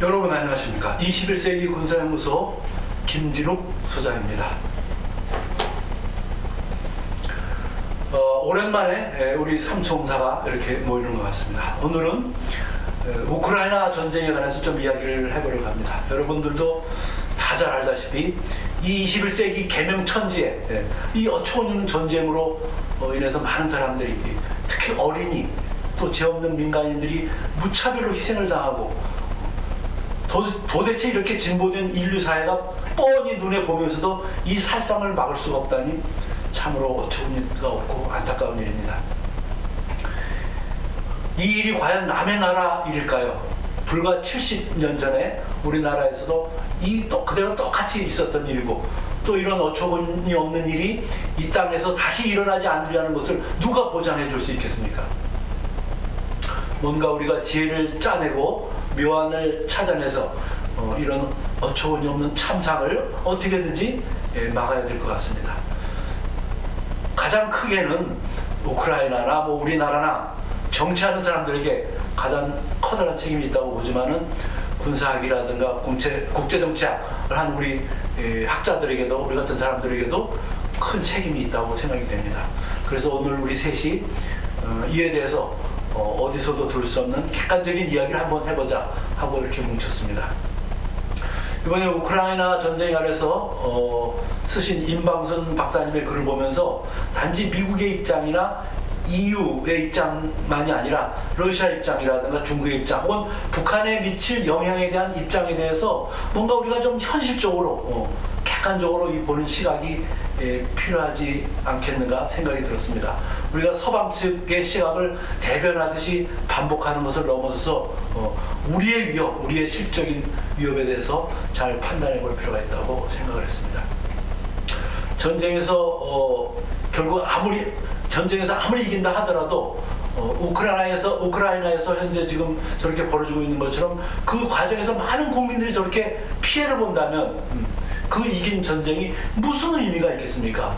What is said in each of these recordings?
여러분 안녕하십니까. 21세기 군사연구소 김진욱 소장입니다. 오랜만에 우리 삼총사가 이렇게 모이는 것 같습니다. 오늘은 우크라이나 전쟁에 관해서 좀 이야기를 해보려고 합니다. 여러분들도 다 잘 알다시피 이 21세기 개명천지에 이 어처구니없는 전쟁으로 인해서 많은 사람들이, 특히 어린이 또 죄 없는 민간인들이 무차별로 희생을 당하고, 도대체 이렇게 진보된 인류 사회가 뻔히 눈에 보면서도 이 살상을 막을 수가 없다니 참으로 어처구니가 없고 안타까운 일입니다. 이 일이 과연 남의 나라 일일까요? 불과 70년 전에 우리나라에서도 그대로 똑같이 있었던 일이고, 또 이런 어처구니 없는 일이 이 땅에서 다시 일어나지 않으려는 것을 누가 보장해 줄 수 있겠습니까? 뭔가 우리가 지혜를 짜내고 묘안을 찾아내서 이런 어처구니 없는 참상을 어떻게든지 막아야 될 것 같습니다. 가장 크게는 우크라이나나 우리나라나 정치하는 사람들에게 가장 커다란 책임이 있다고 보지만은 군사학이라든가 국제정치학을 한 우리 학자들에게도, 우리 같은 사람들에게도 큰 책임이 있다고 생각이 됩니다. 그래서 오늘 우리 셋이 이에 대해서 어디서도 들을 수 없는 객관적인 이야기를 한번 해보자 하고 이렇게 뭉쳤습니다. 이번에 우크라이나 전쟁에 관해서 쓰신 임방순 박사님의 글을 보면서 단지 미국의 입장이나 EU의 입장만이 아니라 러시아 입장이라든가 중국의 입장, 혹은 북한에 미칠 영향에 대한 입장에 대해서 뭔가 우리가 좀 현실적으로 객관적으로 보는 시각이 필요하지 않겠는가 생각이 들었습니다. 우리가 서방 측의 시각을 대변하듯이 반복하는 것을 넘어서서 우리의 위협, 우리의 실적인 위협에 대해서 잘 판단해 볼 필요가 있다고 생각을 했습니다. 결국 전쟁에서 아무리 이긴다 하더라도 우크라이나에서 현재 지금 저렇게 벌어지고 있는 것처럼 그 과정에서 많은 국민들이 저렇게 피해를 본다면 그 이긴 전쟁이 무슨 의미가 있겠습니까?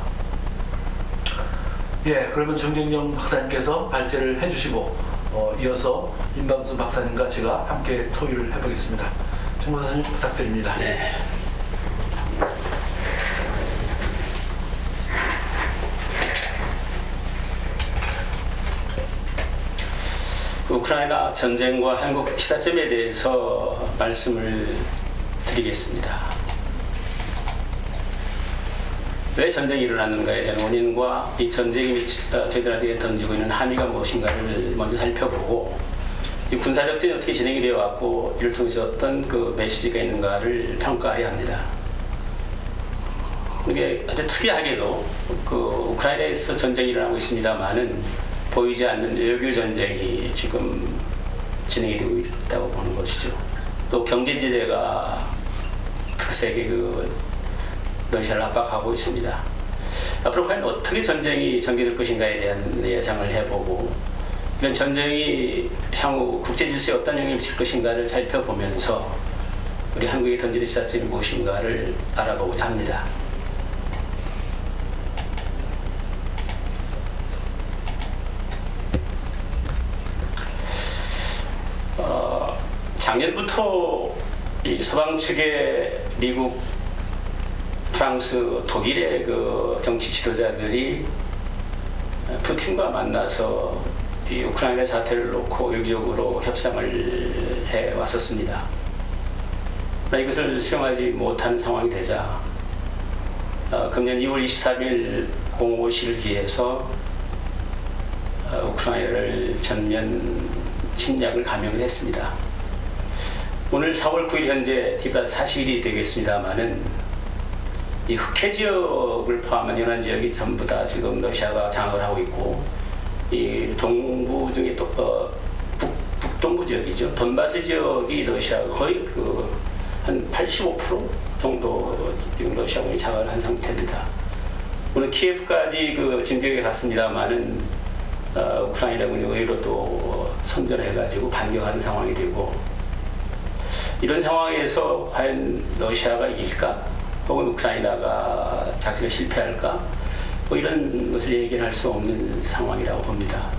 그러면 정경영 박사님께서 발제를 해주시고 이어서 임방순 박사님과 제가 함께 토의를 해보겠습니다. 정 박사님 부탁드립니다. 네. 우크라이나 전쟁과 한국 시사점에 대해서 말씀을 드리겠습니다. 왜 전쟁이 일어났는가에 대한 원인과 이 전쟁이 저희들한테 던지고 있는 함의가 무엇인가를 먼저 살펴보고, 이 군사적전이 어떻게 진행이 되어 왔고 이를 통해서 어떤 그 메시지가 있는가를 평가해야 합니다. 이게 아주 특이하게도 우크라이나에서 전쟁이 일어나고 있습니다만은 보이지 않는 외교 전쟁이 지금 진행이 되고 있다고 보는 것이죠. 또 경제지대가 특색의 러시아를 압박하고 있습니다. 앞으로 과연 어떻게 전쟁이 전개될 것인가에 대한 예상을 해보고, 이런 전쟁이 향후 국제질서에 어떤 영향을 미칠 것인가를 살펴보면서 우리 한국이 던질 시사점이 무엇인가를 알아보고자 합니다. 작년부터 이 서방 측의 미국, 프랑스, 독일의 정치 지도자들이 푸틴과 만나서 이 우크라이나 사태를 놓고 외교적으로 협상을 해 왔었습니다. 이것을 수용하지 못하는 상황이 되자 금년 2월 23일 공호실을 기해서 우크라이나를 전면 침략을 감행을 했습니다. 오늘 4월 9일 현재 뒤가 40일이 되겠습니다만은 이 흑해 지역을 포함한 연안 지역이 전부 다 지금 러시아가 장악을 하고 있고, 이 동부 중에 또 북동부 지역이죠. 돈바스 지역이 러시아가 거의 한 85% 정도 지금 러시아군이 장악을 한 상태입니다. 오늘 키예프까지 진격에 갔습니다만은 우크라이나군이 의외로 또 선전해가지고 반격하는 상황이 되고, 이런 상황에서 과연 러시아가 이길까? 혹은 우크라이나가 작전에 실패할까? 이런 것을 얘기할 수 없는 상황이라고 봅니다.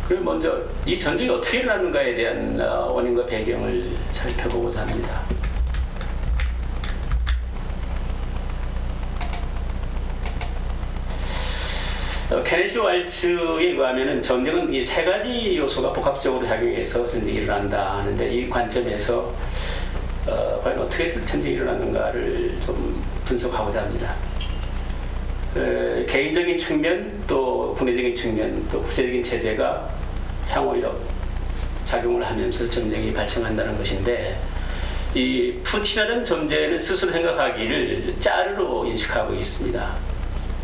그럼 먼저 이 전쟁이 어떻게 일어났는가에 대한 원인과 배경을 살펴보고자 합니다. 케네시 waltz에 의하면은 전쟁은 이 세 가지 요소가 복합적으로 작용해서 전쟁이 일어난다 하는데, 이 관점에서 과연 어떻게 해서 전쟁이 일어났는가를 좀 분석하고자 합니다. 개인적인 측면, 또 국내적인 측면, 또 국제적인 체제가 상호역 작용을 하면서 전쟁이 발생한다는 것인데, 이 푸틴이라는 존재는 스스로 생각하기를 짜르로 인식하고 있습니다.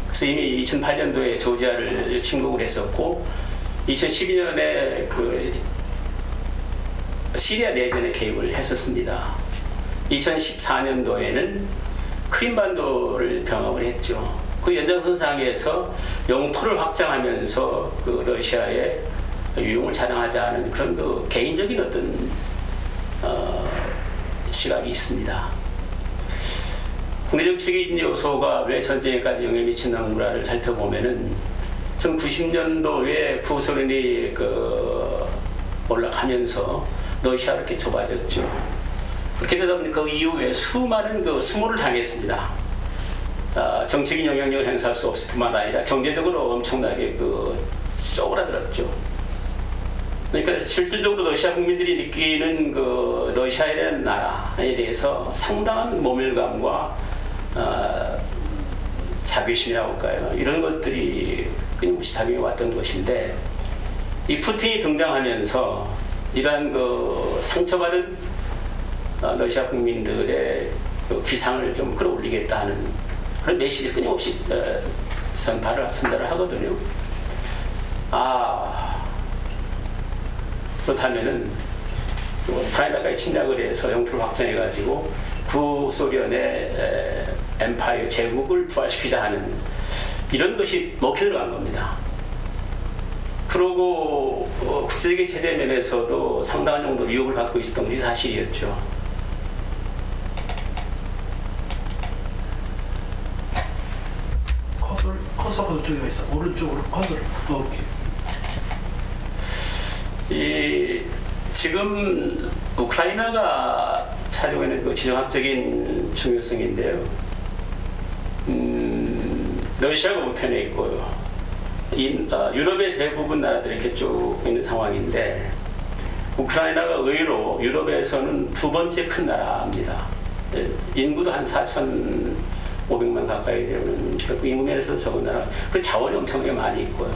그래서 이미 2008년도에 조지아를 침공을 했었고, 2012년에 그 시리아 내전에 개입을 했었습니다. 2014년도에는 크림반도를 병합을 했죠. 그 연장선상에서 영토를 확장하면서 그 러시아의 유용을 자랑하자는 그런 그 개인적인 어떤 시각이 있습니다. 국내 정치적인 요소가 왜 전쟁에까지 영향을 미치는가를 살펴보면은 1990년도에 구소련이 그 올라가면서 러시아가 이렇게 좁아졌죠. 그렇게 되다 보니 그 이후에 수많은 그 수모를 당했습니다. 정치적인 영향력을 행사할 수 없을 뿐만 아니라 경제적으로 엄청나게 그 쪼그라들었죠. 그러니까 실질적으로 러시아 국민들이 느끼는 그 러시아라는 나라에 대해서 상당한 모멸감과 자괴심이라고 할까요? 이런 것들이 끊임없이 작용해 왔던 것인데, 이 푸틴이 등장하면서 이러한 그 상처받은 러시아 국민들의 그 기상을 좀 끌어올리겠다 하는 그런 메시지를 끊임없이 전달을 하거든요. 그렇다면은 우크라이나까지 침략을 해서 영토를 확장해가지고 구소련의 엠파이어 제국을 부활시키자 하는 이런 것이 먹혀 들어간 겁니다. 그러고 국제적인 체제 면에서도 상당한 정도 위협을 받고 있었던 것이 사실이었죠. 커서가 그쪽에 있어. 오른쪽으로 커서를. 오케이. 지금 우크라이나가 가지고 있는 그 지정학적인 중요성인데요. 러시아가 우편에 있고요. 유럽의 대부분 나라들이 이렇게 쭉 있는 상황인데, 우크라이나가 의외로 유럽에서는 두 번째 큰 나라입니다. 인구도 한 4,500만 가까이 되는, 결국 인구 면에서 적은 나라. 그 자원이 엄청나게 많이 있고요.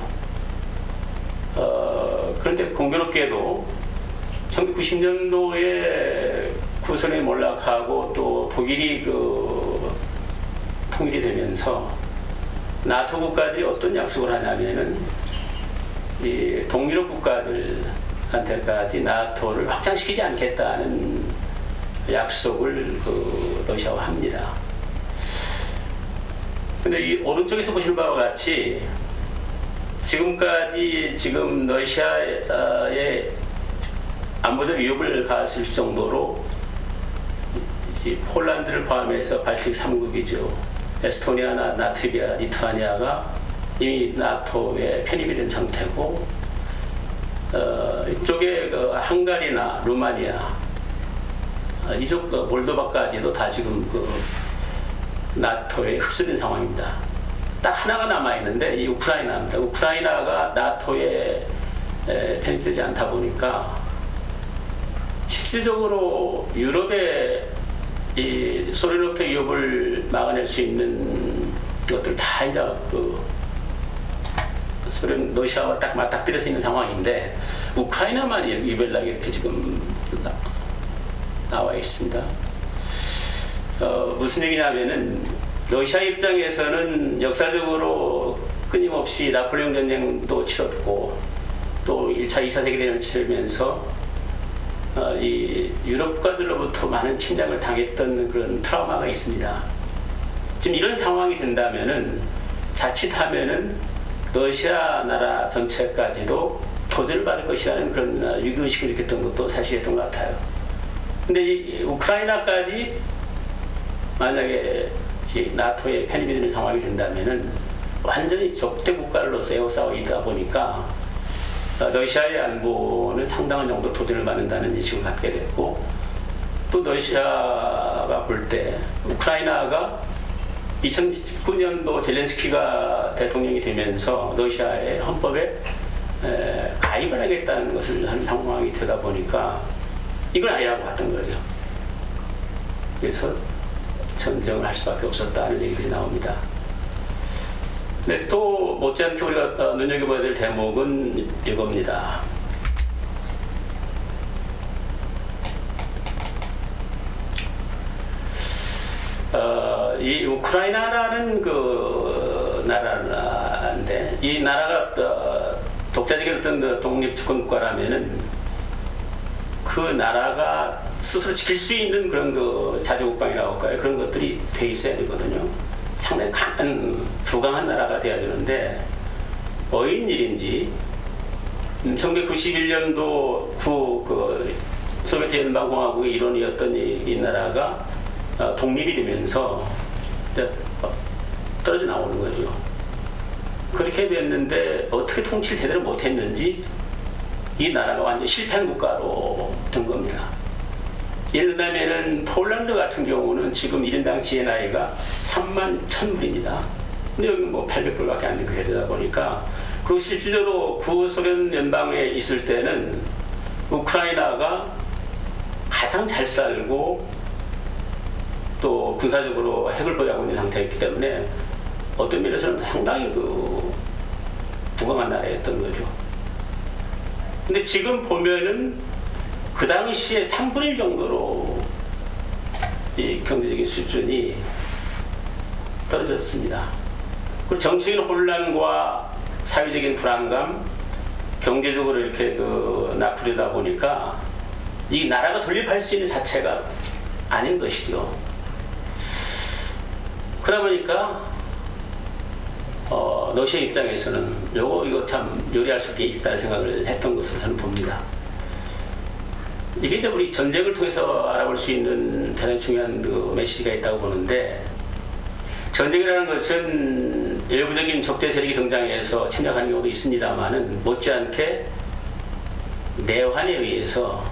그런데 공교롭게도 1990년도에 구소련이 몰락하고 또 독일이 그 통일이 되면서 나토 국가들이 어떤 약속을 하냐면은 이 동유럽 국가들한테까지 나토를 확장시키지 않겠다는 약속을 그 러시아와 합니다. 근데 이 오른쪽에서 보시는 바와 같이 지금 러시아의 안보적 위협을 가했을 정도로 이 폴란드를 포함해서 발틱 3국이죠. 에스토니아나 라트비아, 리투아니아가 이미 나토에 편입이 된 상태고, 이쪽에 그 헝가리나 루마니아, 이쪽 몰도바까지도 다 지금 그 나토에 흡수된 상황입니다. 딱 하나가 남아 있는데 이 우크라이나입니다. 우크라이나가 나토에 편입되지 않다 보니까 실질적으로 유럽의 이 소련으로부터 위협을 막아낼 수 있는 것들 다 이제 그 소련 러시아와 딱 맞닥뜨려서 있는 상황인데, 우크라이나만 유별나게 이렇게 지금 나와 있습니다. 무슨 얘기냐면은 러시아 입장에서는 역사적으로 끊임없이 나폴레옹 전쟁도 치렀고 또 1차, 2차 세계대전을 치르면서 이 유럽 국가들로부터 많은 침략을 당했던 그런 트라우마가 있습니다. 지금 이런 상황이 된다면은 자칫하면은 러시아 나라 전체까지도 도전을 받을 것이라는 그런 위기의식을 느꼈던 것도 사실이었던 것 같아요. 근데 이 우크라이나까지 만약에 이 나토에 편입이 되는 상황이 된다면은 완전히 적대 국가로서 에워싸워 있다 보니까 러시아의 안보는 상당한 정도 도전을 받는다는 인식을 갖게 됐고, 또 러시아가 볼 때 우크라이나가 2019년도 젤렌스키가 대통령이 되면서 러시아의 헌법에 가입을 하겠다는 것을 한 상황이 되다 보니까 이건 아니라고 봤던 거죠. 그래서 전쟁을 할 수밖에 없었다는 얘기들이 나옵니다. 근데 또 못지않게 우리가 눈여겨봐야 될 대목은 이겁니다. 이 우크라이나라는 그 나라인데, 이 나라가 독자적인 어떤 독립주권 국가라면은 그 나라가 스스로 지킬 수 있는 그런 그 자주국방이라고 할까요? 그런 것들이 돼 있어야 되거든요. 상당히 부강한 나라가 돼야 되는데, 어인 일인지 1991년도 그 소비에트 연방공화국의 일원이었던 이 나라가 독립이 되면서 떨어져 나오는 거죠. 그렇게 됐는데 어떻게 통치를 제대로 못했는지 이 나라가 완전 실패한 국가로 된 겁니다. 예를 들면은 폴란드 같은 경우는 지금 1인당 GNI가 31,000불입니다. 근데 여기 뭐 800불밖에 안 되게 되다 보니까, 그리고 실질적으로 구소련 연방에 있을 때는 우크라이나가 가장 잘 살고 또 군사적으로 핵을 보유하고 있는 상태였기 때문에 어떤 면에서는 상당히 그 부강한 나라였던 거죠. 근데 지금 보면은 그 당시에 3분의 1 정도로 이 경제적인 수준이 떨어졌습니다. 그리고 정치적인 혼란과 사회적인 불안감, 경제적으로 이렇게 그 낙후되다 보니까 이 나라가 돌입할 수 있는 자체가 아닌 것이죠. 그러다 보니까 러시아 입장에서는 이거 참 요리할 수 있다는 생각을 했던 것으로 저는 봅니다. 이게 이제 우리 전쟁을 통해서 알아볼 수 있는 가장 중요한 그 메시지가 있다고 보는데, 전쟁이라는 것은 외부적인 적대 세력이 등장해서 침략하는 경우도 있습니다만은 못지않게 내환에 의해서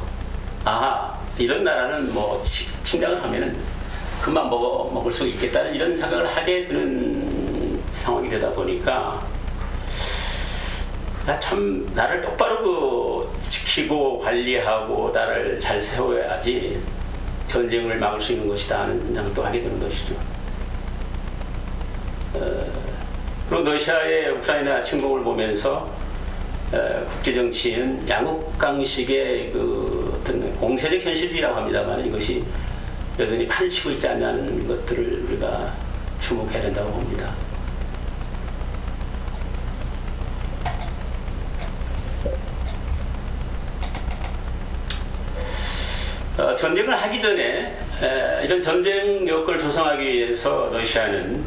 이런 나라는 뭐 침략을 하면은 그만 먹을 수 있겠다는 이런 생각을 하게 되는 상황이 되다 보니까, 참 나를 똑바로 지키고 관리하고 나를 잘 세워야지 전쟁을 막을 수 있는 것이다 하는 생각도 하게 되는 것이죠. 그리고 러시아의 우크라이나 침공을 보면서 국제정치는 양국강식의 그 어떤 공세적 현실이라고 합니다만, 이것이 여전히 판을 치고 있지 않냐는 것들을 우리가 주목해야 된다고 봅니다. 전쟁을 하기 전에 이런 전쟁 여건을 조성하기 위해서 러시아는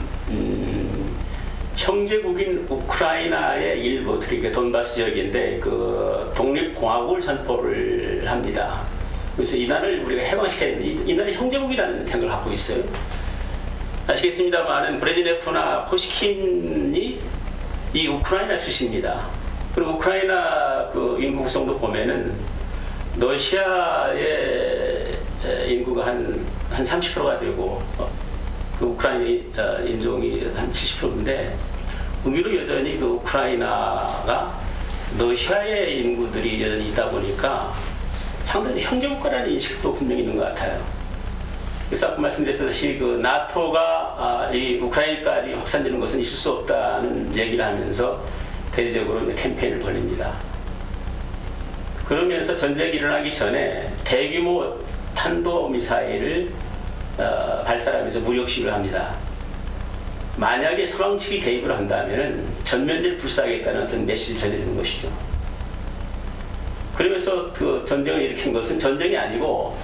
형제국인 우크라이나의 일부, 특히 돈바스 지역인데 그 독립공화국을 선포를 합니다. 그래서 이 나라를 우리가 해방시켜야 되는데, 이 나라는 형제국이라는 생각을 갖고 있어요. 아시겠습니다만은 브레즈네프나 포시킨이 이 우크라이나 출신입니다. 그리고 우크라이나 그 인구 구성도 보면은 러시아의 인구가 한 30%가 되고 그 우크라이나 인종이 한 70%인데, 의미로 여전히 그 우크라이나가 러시아의 인구들이 여전히 있다 보니까 상당히 형제국가라는 인식도 분명히 있는 것 같아요. 그래서 아까 말씀드렸듯이 그 나토가 이 우크라이나까지 확산되는 것은 있을 수 없다는 얘기를 하면서 대대적으로 캠페인을 벌립니다. 그러면서 전쟁이 일어나기 전에 대규모 탄도미사일을 발사하면서 무력시위를 합니다. 만약에 서방 측이 개입을 한다면 전면제를 불사하겠다는 어떤 메시지를 전해주는 것이죠. 그러면서 그 전쟁을 일으킨 것은 전쟁이 아니고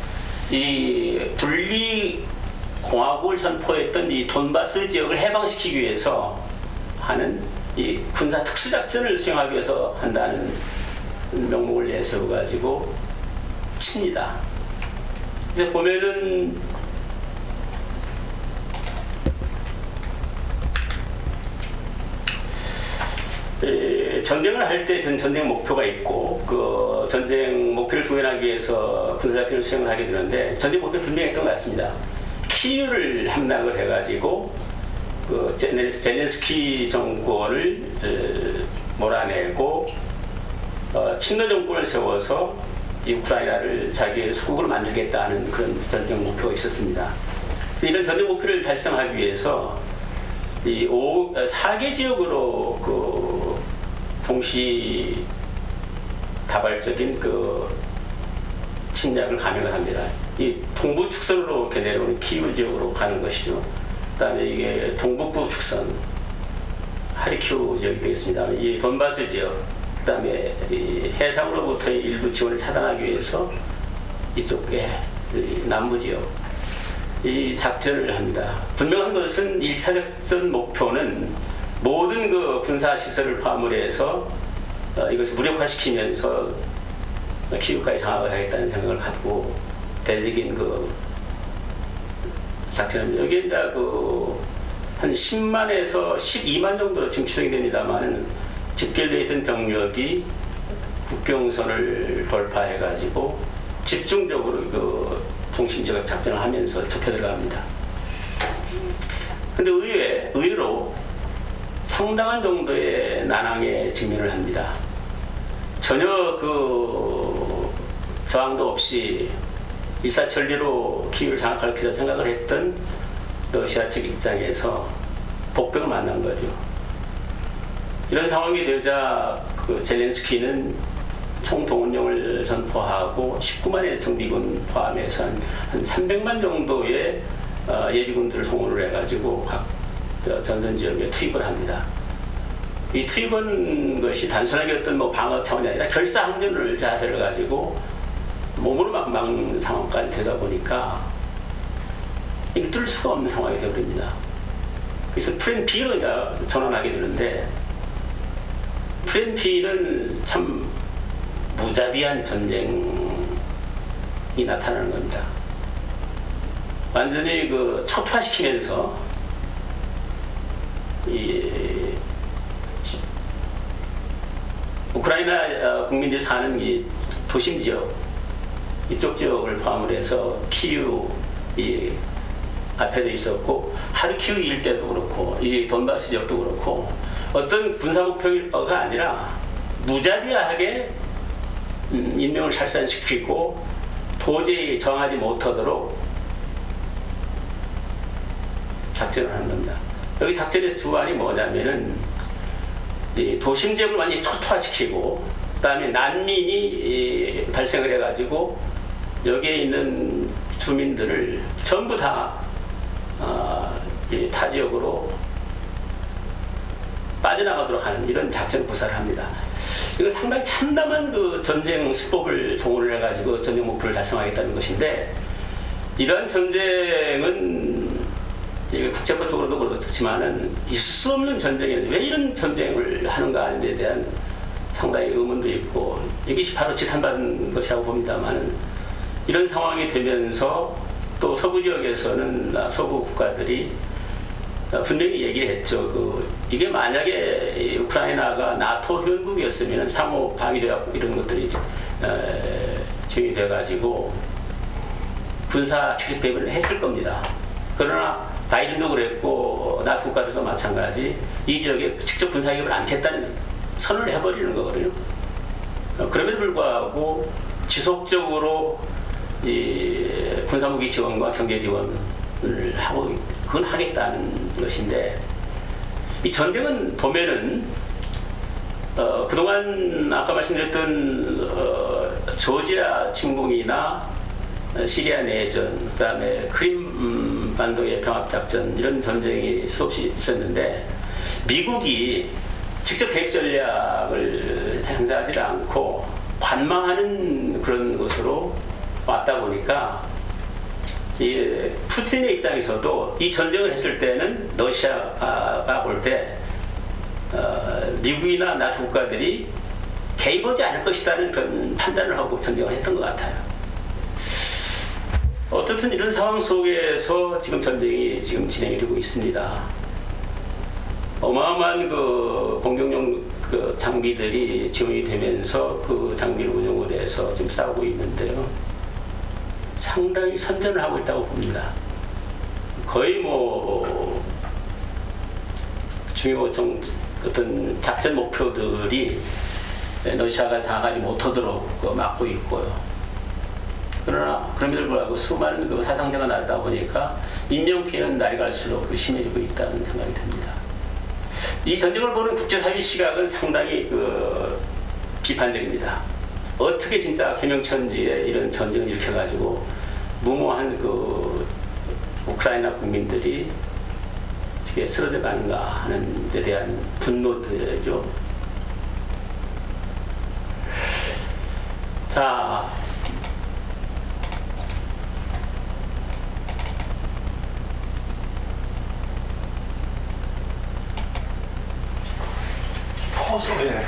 이 분리공화국을 선포했던 이 돈바스 지역을 해방시키기 위해서 하는 이 군사 특수작전을 수행하기 위해서 한다는 명목을 내세워가지고 칩니다. 이제 보면은 전쟁을 할 때 전쟁 목표가 있고 그 전쟁 목표를 구현하기 위해서 군사작전을 수행을 하게 되는데 전쟁 목표는 분명했던 것 같습니다. 키유를 함락을 해가지고 그 젤렌스키 정권을 몰아내고 친러 정권을 세워서 이 우크라이나를 자기의 수국으로 만들겠다는 그런 전쟁 목표가 있었습니다. 그래서 이런 전쟁 목표를 달성하기 위해서 이 4개 지역으로 그 동시 다발적인 그 침략을 감행을 합니다. 이 동부 축선으로 이렇게 내려오는 키우 지역으로 가는 것이죠. 그다음에 이게 동북부 축선 하리키우 지역이 되겠습니다. 이 돈바스 지역, 그다음에 이 해상으로부터의 일부 지원을 차단하기 위해서 이쪽에 남부 지역 이 작전을 합니다. 분명한 것은 1차 작전 목표는 모든 그 군사 시설을 포함을 해서 이것을 무력화시키면서 키우까지 장악을 하겠다는 생각을 갖고 대적인 그 작전은 여기에 이제 한 10만에서 12만 정도로 지금 추정이 됩니다만 집결되어 있던 병력이 국경선을 돌파해가지고 집중적으로 그 동심지역 작전을 하면서 접해 들어갑니다. 근데 의외로 상당한 정도의 난항에 직면을 합니다. 전혀 그 저항도 없이 일사천리로 키우를 장악할 것이라 생각을 했던 러시아 측 입장에서 복병을 만난 거죠. 이런 상황이 되자 그 젤렌스키는 총동원령을 선포하고 19만의 정비군 포함해서 한 300만 정도의 예비군들을 동원을 해가지고 각 전선 지역에 투입을 합니다. 이 투입은 것이 단순하게 어떤 뭐 방어 차원이 아니라 결사항전을 자세를 가지고 몸으로 막는 상황까지 되다 보니까 뚫을 수가 없는 상황이 되어버립니다. 그래서 플랜 B로 이제 전환하게 되는데 플랜 B는 참 무자비한 전쟁이 나타나는 겁니다. 완전히 그 초토화시키면서 이 우크라이나 국민들이 사는 이 도심 지역 이쪽 지역을 포함을 해서 키우 이 앞에도 있었고 하르키우 일대도 그렇고 이 돈바스 지역도 그렇고 어떤 군사 목표가 아니라 무자비하게 인명을 살산시키고 도저히 정하지 못하도록 작전을 하는 겁니다. 여기 작전의 주안이 뭐냐면은 이 도심 지역을 완전히 초토화시키고 그다음에 난민이 발생을 해가지고 여기에 있는 주민들을 전부 다 타 지역으로 빠져나가도록 하는 이런 작전 구사를 합니다. 이거 상당히 참담한 그 전쟁 수법을 동원을 해가지고 전쟁 목표를 달성하겠다는 것인데 이러한 전쟁은 국제법적으로도 그렇지만은 있을 수 없는 전쟁인데 왜 이런 전쟁을 하는가 하는 데 대한 상당히 의문도 있고 이것이 바로 지탄받은 것이라고 봅니다만 이런 상황이 되면서 또 서부 지역에서는 서부 국가들이 분명히 얘기를 했죠. 이게 만약에 우크라이나가 나토 회원국이었으면 상호 방위조약 이런 것들이 지원이 돼가지고 군사 직접 배분을 했을 겁니다. 그러나 바이든도 그랬고 나토 국가들도 마찬가지 이 지역에 직접 군사 개입을 않겠다는 선언을 해버리는 거거든요. 그럼에도 불구하고 지속적으로 이 군사무기 지원과 경제 지원을 하고 그건 하겠다는 것인데 이 전쟁은 보면은 그동안 아까 말씀드렸던 조지아 침공이나 시리아 내전, 그다음에 크림 반도의 병합작전 이런 전쟁이 수없이 있었는데 미국이 직접 개입 전략을 행사하지 않고 관망하는 그런 것으로 왔다 보니까 이 푸틴의 입장에서도 이 전쟁을 했을 때는 러시아가 볼 때 미국이나 나토 국가들이 개입하지 않을 것이라는 그런 판단을 하고 전쟁을 했던 것 같아요. 어떻든 이런 상황 속에서 지금 전쟁이 지금 진행이 되고 있습니다. 어마어마한 그 공격용 그 장비들이 지원이 되면서 그 장비를 운용을 해서 지금 싸우고 있는데요. 상당히 선전을 하고 있다고 봅니다. 거의 뭐 주요 어떤 작전 목표들이 러시아가 장악하지 못하도록 막고 있고요. 그러나 그럼에도 불구하고 수많은 그 사상자가 나다 보니까 인명 피해는 날이 갈수록 심해지고 있다는 생각이 듭니다. 이 전쟁을 보는 국제사회 시각은 상당히 그 비판적입니다. 어떻게 진짜 개명천지에 이런 전쟁을 일으켜가지고 무모한 그 우크라이나 국민들이 어떻게 쓰러져 가는가 하는 데 대한 분노죠. 자, 포소에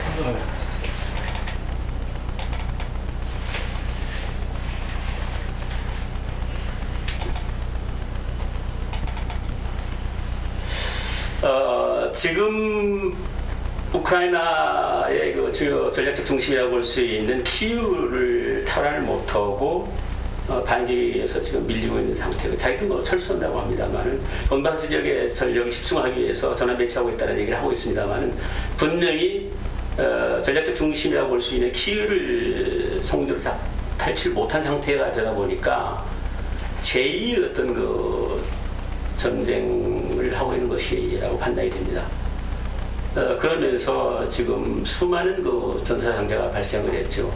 지금 우크라이나의 그 주요 전략적 중심이라고 볼 수 있는 키우를 탈환을 못하고 반기에서 지금 밀리고 있는 상태고 자기들 뭐 철수한다고 합니다만은 돈바스 지역의 전력을 집중하기 위해서 전환 배치하고 있다는 얘기를 하고 있습니다만은 분명히 전략적 중심이라고 볼 수 있는 키우를 성적으로 탈출 못한 상태가 되다 보니까 제2의 어떤 그 전쟁을 하고 있는 것이라고 판단이 됩니다. 그러면서 지금 수많은 그 전사상자가 발생을 했죠.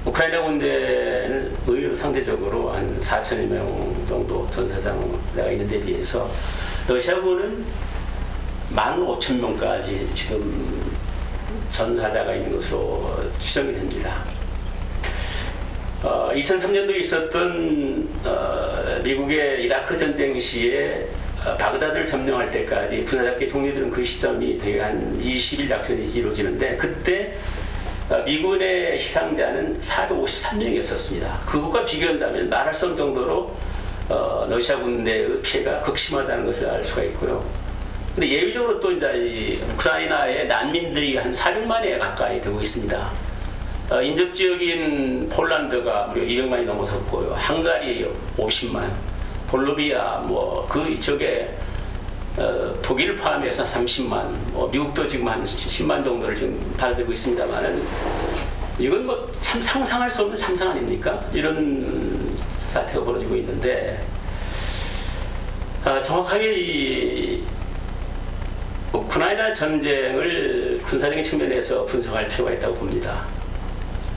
우크라이나 군대는 의외로 상대적으로 한 4천여 명 정도 전사상자가 있는데 비해서 러시아군은 15,000명까지 지금 전사자가 있는 것으로 추정이 됩니다. 2003년도에 있었던 미국의 이라크 전쟁 시에 바그다드를 점령할 때까지 부사잡기 독립되는 그 시점이 되게 한 20일 작전이 이루어지는데 그때 미군의 희생자는 453명이었습니다. 그것과 비교한다면 말할 수 없는 정도로 러시아 군대의 피해가 극심하다는 것을 알 수가 있고요. 근데 예외적으로 또 이제 이 우크라이나의 난민들이 한 400만에 가까이 되고 있습니다. 인접 지역인 폴란드가 무려 200만이 넘어섰고요. 헝가리 50만, 볼로비아 뭐 그 이쪽에 독일을 포함해서 30만, 미국도 지금 한 10만 정도를 지금 받아들이고 있습니다만은 이건 뭐 참 상상할 수 없는 참상 아닙니까? 이런 사태가 벌어지고 있는데 정확하게 이 우크라이나 전쟁을 군사적인 측면에서 분석할 필요가 있다고 봅니다.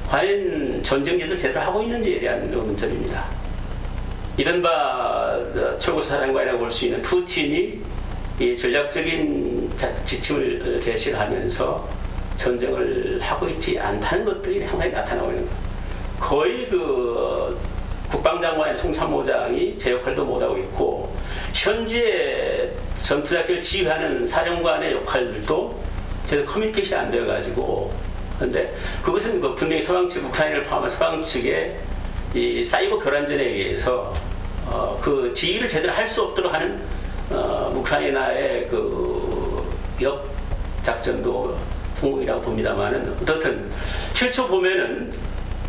과연 전쟁지를 제대로 하고 있는지에 대한 의문점입니다. 이른바 최고사령관이라고 볼 수 있는 푸틴이 이 전략적인 지침을 제시를 하면서 전쟁을 하고 있지 않다는 것들이 상당히 나타나고 있는 겁니다. 거의 그 국방장관의 총参谋장이 제 역할도 못하고 있고 현재 전투작전을 지휘하는 사령관의 역할들도 제대로 커뮤니케이션이 안 되어가지고 그런데 그것은 뭐 분명히 서방 측 우크라이나를 포함한 서방 측의 이 사이버 교란전에 의해서 그 지휘를 제대로 할 수 없도록 하는 우크라이나의 그 역 작전도 성공이라고 봅니다만은 어떻든 최초 보면은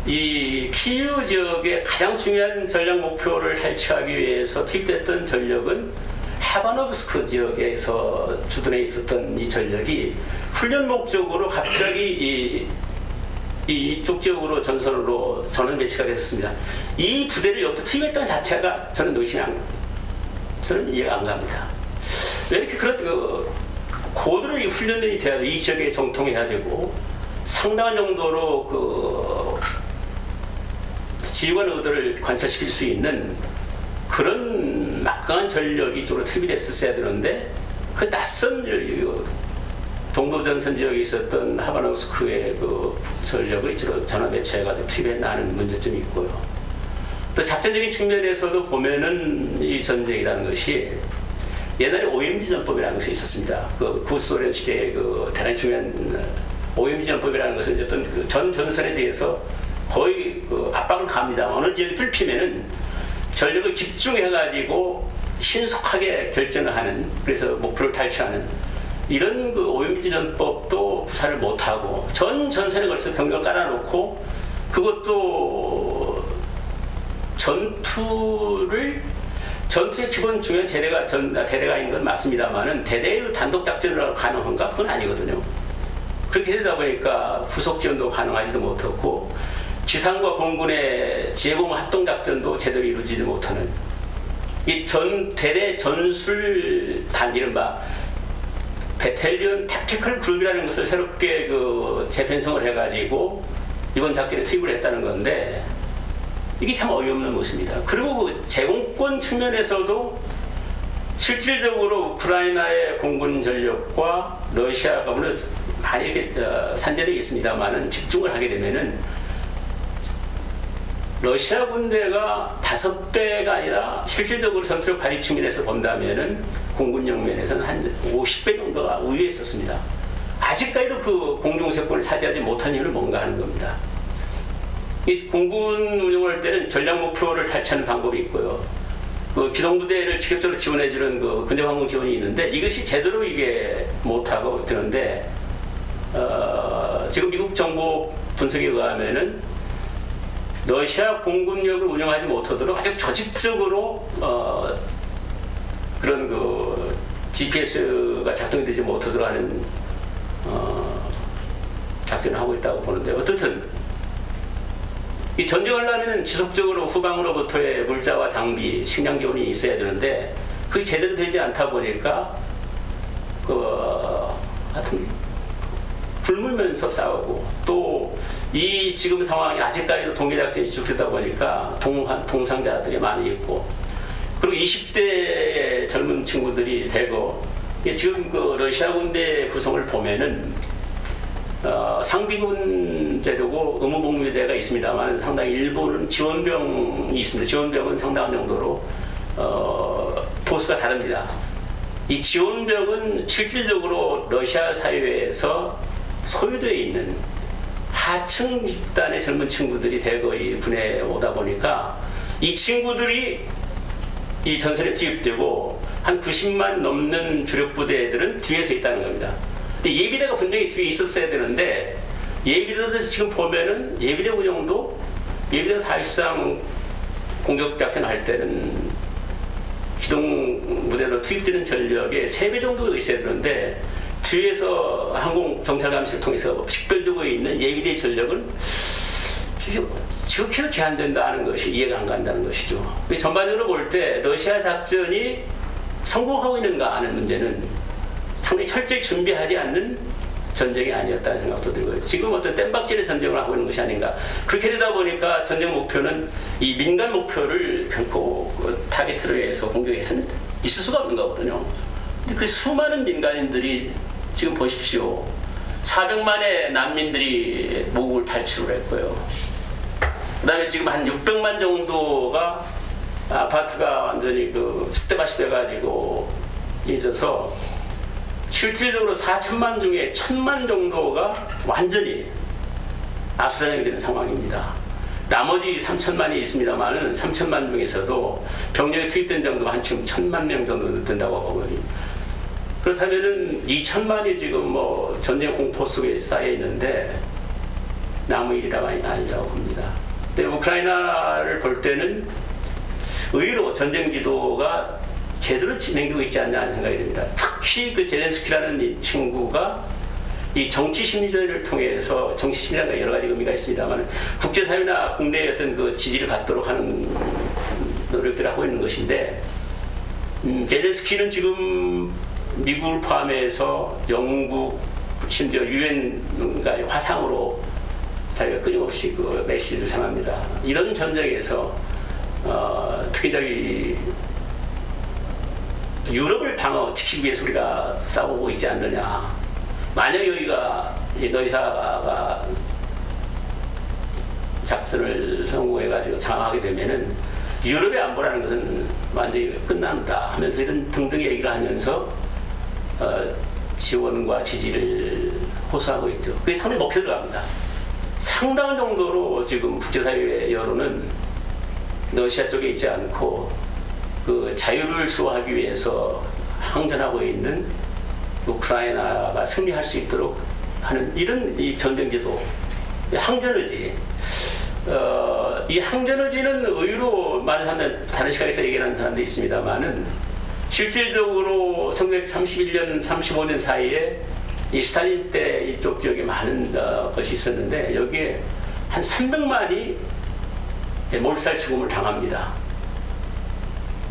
이 키우 지역의 가장 중요한 전략 목표를 탈취하기 위해서 투입됐던 전력은 하바노브스크 지역에서 주둔해 있었던 이 전력이 훈련 목적으로 갑자기 이쪽 지역으로 전선으로 전원 배치가 됐습니다. 이 부대를 여기서 투입했다는 자체가 저는 저는 이해가 안 갑니다. 왜 이렇게 고도로 훈련이 돼야 되고 이 지역에 정통해야 되고 상당한 정도로 그 지휘관 의도를 관철시킬 수 있는 그런 막강한 전력이 이쪽으로 투입이 됐었어야 되는데 그 낯선 동부전선 지역에 있었던 하바노브스크의 그 전력을 이쪽으로 전원 배치해가지고 투입했나는 문제점이 있고요. 또 작전적인 측면에서도 보면은 이 전쟁이라는 것이 옛날에 OMG 전법이라는 것이 있었습니다. 그 구소련 시대의 그 대단히 중요한 OMG 전법이라는 것은 어떤 그 전 전선에 대해서 거의 그 압박을 갑니다. 어느 지역이 뚫히면은 전력을 집중해가지고 신속하게 결정을 하는 그래서 목표를 탈취하는 이런 그 오염지 전법도 구사를 못하고 전선에 걸쳐 병력을 깔아놓고 그것도 전투의 기본 중요한 대대가인 건 맞습니다만은 대대의 단독 작전으로 가능한가? 그건 아니거든요. 그렇게 되다 보니까 후속 지원도 가능하지도 못했고 지상과 공군의 지해공 합동 작전도 제대로 이루어지지 못하는 이 대대 전술단 이른바 배탈리언 택티컬 그룹이라는 것을 새롭게 그 재편성을 해가지고 이번 작전에 투입을 했다는 건데 이게 참 어이없는 것입니다. 그리고 그 제공권 측면에서도 실질적으로 우크라이나의 공군 전력과 러시아가 물론 많이 이렇게 산재되어 있습니다만은 집중을 하게 되면은 러시아 군대가 5배가 아니라 실질적으로 전투력 발휘 측면에서 본다면은 공군력 면에서는 한 50배 정도가 우위에 있었습니다. 아직까지도 그 공중세권을 차지하지 못한 이유는 뭔가 하는 겁니다. 이 공군 운영을 할 때는 전략 목표를 탈취하는 방법이 있고요. 그 기동부대를 직접적으로 지원해주는 그 근접항공 지원이 있는데 이것이 제대로 이게 못하고 드는데 지금 미국 정보 분석에 의하면은 러시아 공군력을 운영하지 못하도록 아주 조직적으로 그런 그 GPS가 작동이 되지 못하도록 하는 작전을 하고 있다고 보는데 어떻든 이 전쟁을 하려면 지속적으로 후방으로부터의 물자와 장비, 식량 지원이 있어야 되는데 그게 제대로 되지 않다 보니까 하여튼 굶으면서 싸우고 또 이 지금 상황이 아직까지도 동계작전이 지속되다 보니까 동상자들이 많이 있고 그리고 20대 젊은 친구들이 되고 지금 그 러시아 군대 구성을 보면은 상비군 제도고 의무복무대가 있습니다만 상당히 일부는 지원병이 있습니다. 지원병은 상당한 정도로 보수가 다릅니다. 이 지원병은 실질적으로 러시아 사회에서 소유되어 있는 하층 집단의 젊은 친구들이 대거의 군에 오다 보니까 이 친구들이 이 전선에 투입되고 한 90만 넘는 주력 부대들은 뒤에서 있다는 겁니다. 근데 예비대가 분명히 뒤에 있었어야 되는데 예비대도 지금 보면은 예비대 운영도 예비대가 사실상 공격 작전 할 때는 기동 부대로 투입되는 전력의 3배 정도 있어야 되는데 뒤에서 항공 정찰 감시를 통해서 식별되고 있는 예비대 전력은 지극히도 제한된다는 것이 이해가 안 간다는 것이죠. 전반적으로 볼 때 러시아 작전이 성공하고 있는가 하는 문제는 상당히 철저히 준비하지 않는 전쟁이 아니었다는 생각도 들고요. 지금 어떤 뗏박질의 전쟁을 하고 있는 것이 아닌가. 그렇게 되다 보니까 전쟁 목표는 이 민간 목표를 결코 타겟으로 해서 공격해서는 있을 수가 없는 거거든요. 근데 그 수많은 민간인들이 지금 보십시오. 400만의 난민들이 모국을 탈출을 했고요. 그 다음에 지금 한 600만 정도가 아파트가 완전히 그 습대밭이 돼가지고 잊어서 실질적으로 4천만 중에 1,000만 정도가 완전히 아수라장이 되는 상황입니다. 나머지 3천만이 있습니다만은 3천만 중에서도 병력이 투입된 정도가 한 지금 1,000만 명 정도 된다고 보거든요. 그렇다면은 2천만이 지금 뭐 전쟁 공포 속에 쌓여 있는데 남의 일이라고 아니라고 봅니다. 근데 우크라이나를 볼 때는 의외로 전쟁 지도가 제대로 진행되고 있지 않냐는 생각이 듭니다. 특히 그 제렌스키라는 이 친구가 이 정치 심리전을 통해서 정치 심리라는 여러 가지 의미가 있습니다만 국제사회나 국내의 어떤 그 지지를 받도록 하는 노력들을 하고 있는 것인데 제렌스키는 지금 미국을 포함해서 영국 심지어 유엔과 화상으로 자기가 끊임없이 그 메시지를 전합니다. 이런 전쟁에서 특히 저기 유럽을 방어시키기 위해서 우리가 싸우고 있지 않느냐. 만약 여기가 러시아가 작전을 성공해가지고 장악하게 되면은 유럽의 안보라는 것은 완전히 끝난다 하면서 이런 등등의 얘기를 하면서 지원과 지지를 호소하고 있죠. 그게 상당히 먹혀 들어갑니다. 상당한 정도로 지금 국제사회의 여론은 러시아 쪽에 있지 않고 그 자유를 수호하기 위해서 항전하고 있는 우크라이나가 승리할 수 있도록 하는 이런 이 전쟁제도, 항전의지. 이 항전의지는 의외로 많은 사람들, 다른 시각에서 얘기하는 사람도 있습니다만은 실질적으로 1931년, 35년 사이에 이 스탈린 때 이쪽 지역에 많은 것이 있었는데 여기에 한 300만이 몰살 죽음을 당합니다.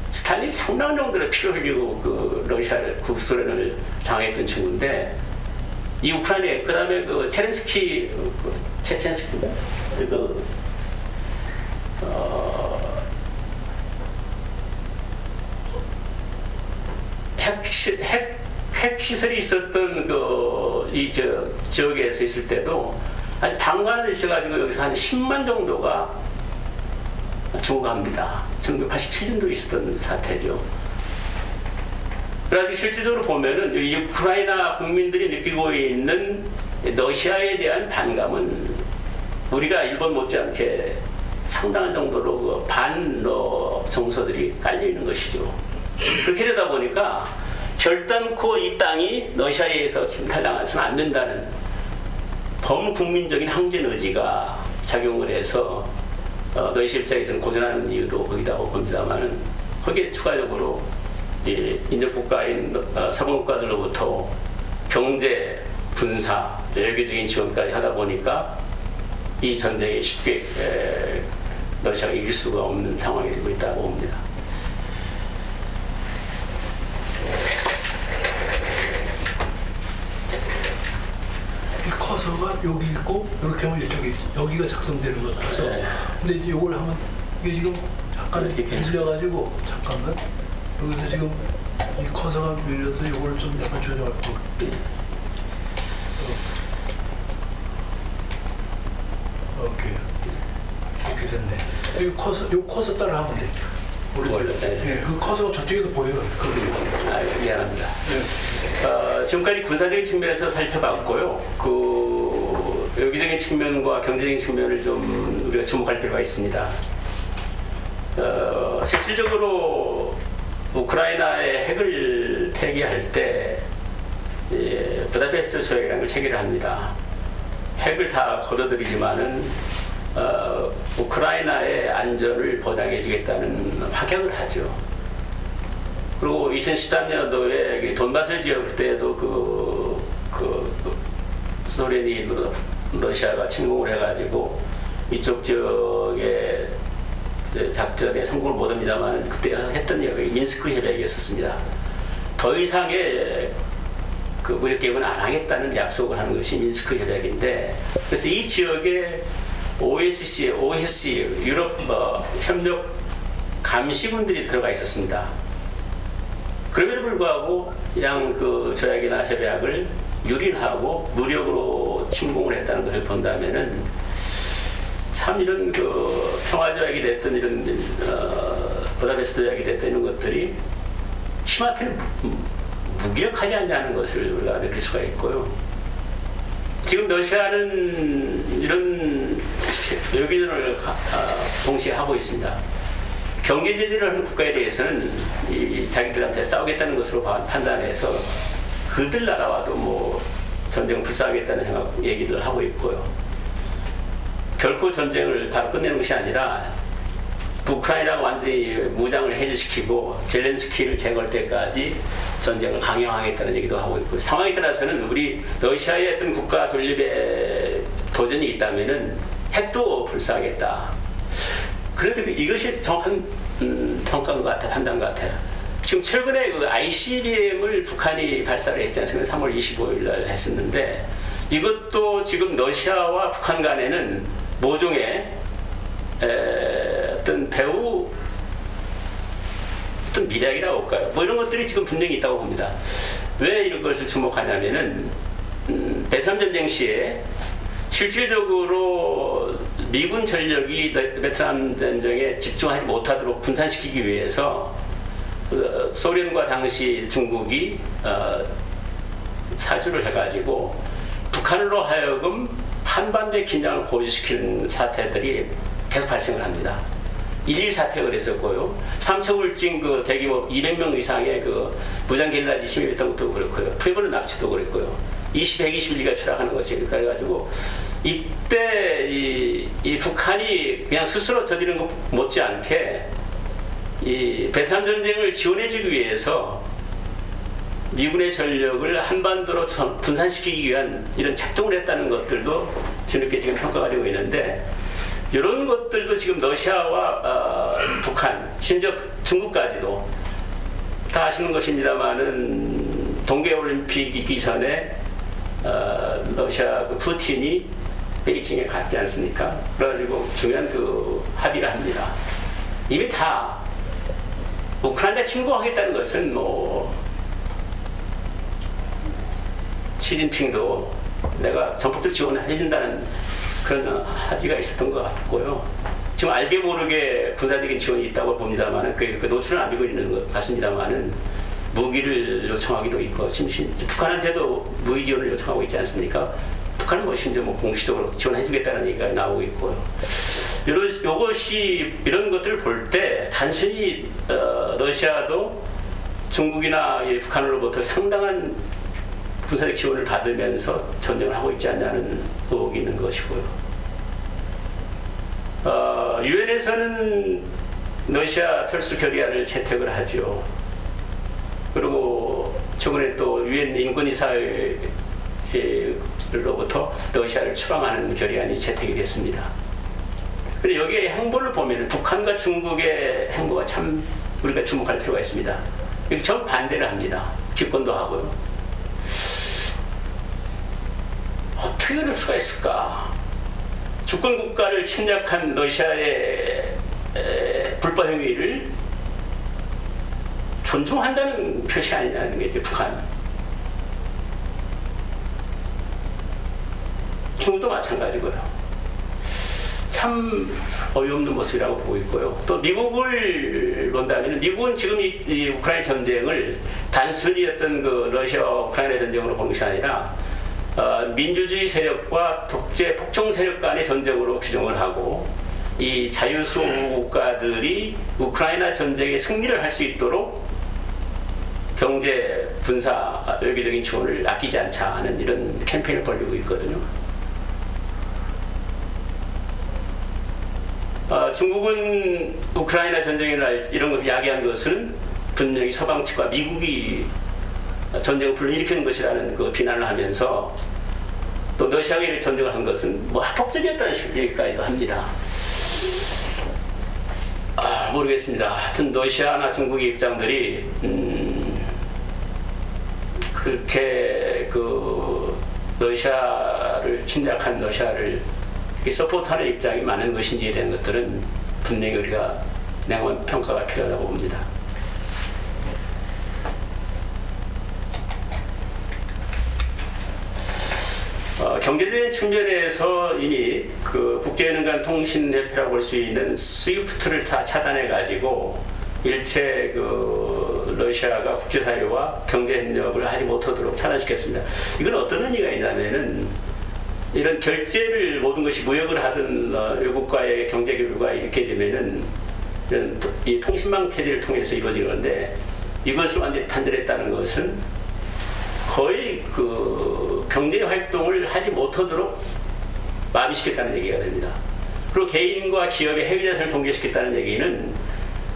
스탈린이 상당한 정도로 피를 흘리고 그 러시아를, 북소련을 장악했던 친구인데 이 우크라이나, 그 다음에 그 체렌스키, 체첸스키인가? 핵 시설이 있었던 이 지역에서 있을 때도 아주 방관을 있어가지고 여기서 한 10만 정도가 죽어갑니다. 1987년도에 있었던 사태죠. 그래서 실질적으로 보면은 이 우크라이나 국민들이 느끼고 있는 러시아에 대한 반감은 우리가 일본 못지않게 상당한 정도로 반 정서들이 깔려 있는 것이죠. 그렇게 되다 보니까 결단코 이 땅이 러시아에 의해서 침탈당해서는 안 된다는 범국민적인 항전 의지가 작용을 해서 러시아 입장에서는 고전하는 이유도 거기다고 봅니다만은 거기에 추가적으로 이 인접국가인 서방국가들로부터 경제, 군사, 외교적인 지원까지 하다 보니까 이 전쟁이 쉽게 러시아가 이길 수가 없는 상황이 되고 있다고 봅니다. 이 커서가 여기 있고 이렇게 하면 이쪽에 있지. 여기가 작성되는 것 같아서. 네. 근데 이제 이걸 하면 이게 지금 약간 밀려가지고 잠깐만 여기서 지금 이 커서가 밀려서 이걸 좀 약간 조정할 거. 오케이. 이렇게 됐네. 이 커서 따라 하면 돼. 원래, 예, 그 커서가 저쪽에도 보여요. 미안합니다. 네. 지금까지 군사적인 측면에서 살펴봤고요. 외교적인 측면과 경제적인 측면을 좀 우리가 주목할 필요가 있습니다. 실질적으로 우크라이나의 핵을 폐기할 때 부다페스트 조약이라는 걸 체결을 합니다. 핵을 다 걸어들이지만은 우크라이나의 안전을 보장해주겠다는 확약을 하죠. 그리고 2013년도에 돈바스 지역 그때도 소련이 러시아가 침공을 해가지고 이쪽 지역의 작전에 성공을 못합니다만 그때 했던 협약이 민스크 협약이었습니다. 더 이상의 무력 개입은 안 하겠다는 약속을 하는 것이 민스크 협약인데, 그래서 이 지역에 OSC 유럽 협력 감시군들이 들어가 있었습니다. 그럼에도 불구하고 조약이나 협약을 유린하고 무력으로 침공을 했다는 것을 본다면은 참 이런 평화조약이 됐든 이런 부다페스트 조약이 됐든 이런 것들이 침 앞에는 무기력하지 않냐는 것을 우리가 느낄 수가 있고요. 지금 러시아는 이런 외교전을 동시에 하고 있습니다. 경제 제재를 하는 국가에 대해서는 자기들한테 싸우겠다는 것으로 판단해서 그들 나라와도 전쟁을 불사하겠다는 얘기들을 하고 있고요. 결코 전쟁을 바로 끝내는 것이 아니라 우크라이나가 완전히 무장을 해제시키고 젤렌스키를 제거할 때까지 전쟁을 강행하겠다는 얘기도 하고 있고요. 상황에 따라서는 우리 러시아의 어떤 국가 존립에 도전이 있다면은 핵도 불사하겠다. 그래도 이것이 정확한 평가인 것 같아요. 판단인 것 같아요. 지금 최근에 ICBM을 북한이 발사를 했지 않습니까? 3월 25일 날 했었는데 이것도 지금 러시아와 북한 간에는 모종의 어떤 배후 어떤 미래이라고 할까요? 이런 것들이 지금 분명히 있다고 봅니다. 왜 이런 것을 주목하냐면은 베트남 전쟁 시에 실질적으로 미군 전력이 베트남 전쟁에 집중하지 못하도록 분산시키기 위해서 소련과 당시 중국이 사주를 해가지고 북한으로 하여금 한반도의 긴장을 고조시키는 사태들이 계속 발생을 합니다. 1.1 사태가 그랬었고요. 삼척울진 그 대규모 200명 이상의 그 무장 게릴라지 침입했던 것도 그렇고요. 푸에블로 납치도 그랬고요. 121기가 추락하는 것이 그래가지고 이때 이 북한이 그냥 스스로 저지른 것 못지않게 이 베트남 전쟁을 지원해주기 위해서 미군의 전력을 한반도로 분산시키기 위한 이런 작동을 했다는 것들도 뒤늦게 지금 평가가 되고 있는데, 이런 것들도 지금 러시아와 북한, 심지어 중국까지도 다 아시는 것입니다만은 동계올림픽 있기 전에 러시아 그 푸틴이 베이징에 갔지 않습니까? 그래가지고 중요한 그 합의를 합니다. 이미 다 우크라이나 침공하겠다는 것은 뭐 시진핑도 내가 전폭적 지원을 해준다는 그런 합의가 있었던 것 같고요. 지금 알게 모르게 군사적인 지원이 있다고 봅니다만은 그 노출은 안 되고 있는 것 같습니다만은 무기를 요청하기도 있고, 북한한테도 무기 지원을 요청하고 있지 않습니까? 북한은 뭐 심지어 뭐 공식적으로 지원해주겠다는 얘기가 나오고 있고요. 이런 것들을 볼 때 단순히 러시아도 중국이나 북한으로부터 상당한 군사적 지원을 받으면서 전쟁을 하고 있지 않냐는 의혹이 있는 것이고요. 유엔에서는 러시아 철수 결의안을 채택을 하죠. 그리고 최근에 또 유엔 인권이사회로부터 러시아를 추방하는 결의안이 채택이 됐습니다. 근데 여기에 행보를 보면 북한과 중국의 행보가 참 우리가 주목할 필요가 있습니다. 정반대를 합니다. 집권도 하고요. 어떻게 그럴 수가 있을까? 주권 국가를 침략한 러시아의 불법 행위를 존중한다는 표시 아니냐는 게 이제 북한. 중국도 마찬가지고요. 참 어이없는 모습이라고 보고 있고요. 또 미국을 본다면 미국은 지금 이 우크라이나 전쟁을 단순히 어떤 그 러시아와 우크라이나 전쟁으로 보는 것이 아니라 민주주의 세력과 독재 폭정 세력 간의 전쟁으로 규정을 하고, 이 자유수호 국가들이 우크라이나 전쟁에 승리를 할 수 있도록 경제, 군사, 외교적인 지원을 아끼지 않자 하는 이런 캠페인을 벌이고 있거든요. 중국은 우크라이나 전쟁에 이런 것을 야기한 것은 분명히 서방 측과 미국이 전쟁을 불러일으키는 것이라는 그 비난을 하면서, 또 러시아가 전쟁을 한 것은 뭐 합법적이었다는 얘기까지도 합니다. 모르겠습니다. 하여튼 러시아나 중국의 입장들이 그렇게 그 러시아를 침략한 러시아를 서포트하는 입장이 많은 것인지에 대한 것들은 분명히 우리가 냉정한 평가가 필요하다고 봅니다. 경제적인 측면에서 이미 그 국제연관통신협회라고 볼 수 있는 스위프트를 다 차단해 가지고 일체 그 러시아가 국제사회와 경제협력을 하지 못하도록 차단시켰습니다. 이건 어떤 의미가 있냐면은, 이런 결제를 모든 것이 무역을 하든 외국과의 경제 교류가 이렇게 되면은 이런 이 통신망 체제를 통해서 이루어지는데, 이것을 완전히 단절했다는 것은 거의 그 경제 활동을 하지 못하도록 마비시켰다는 얘기가 됩니다. 그리고 개인과 기업의 해외 자산을 동결시켰다는 얘기는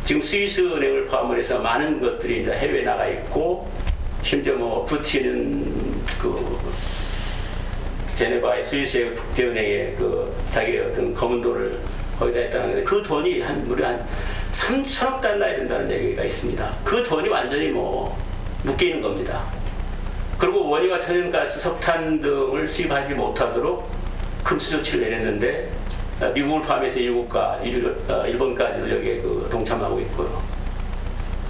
지금 스위스 은행을 포함을 해서 많은 것들이 이제 해외에 나가 있고, 심지어 뭐 푸틴은 그 제네바의 스위스의 국제은행에 그 자기의 어떤 검은 돈을 거기다 했다는 건데, 그 돈이 무려 한 3천억 달러에 된다는 얘기가 있습니다. 그 돈이 완전히 뭐 묶여 있는 겁니다. 그리고 원유와 천연가스, 석탄 등을 수입하지 못하도록 금수 조치를 내렸는데, 미국을 포함해서 일국과 일본까지도 여기에 그 동참하고 있고요.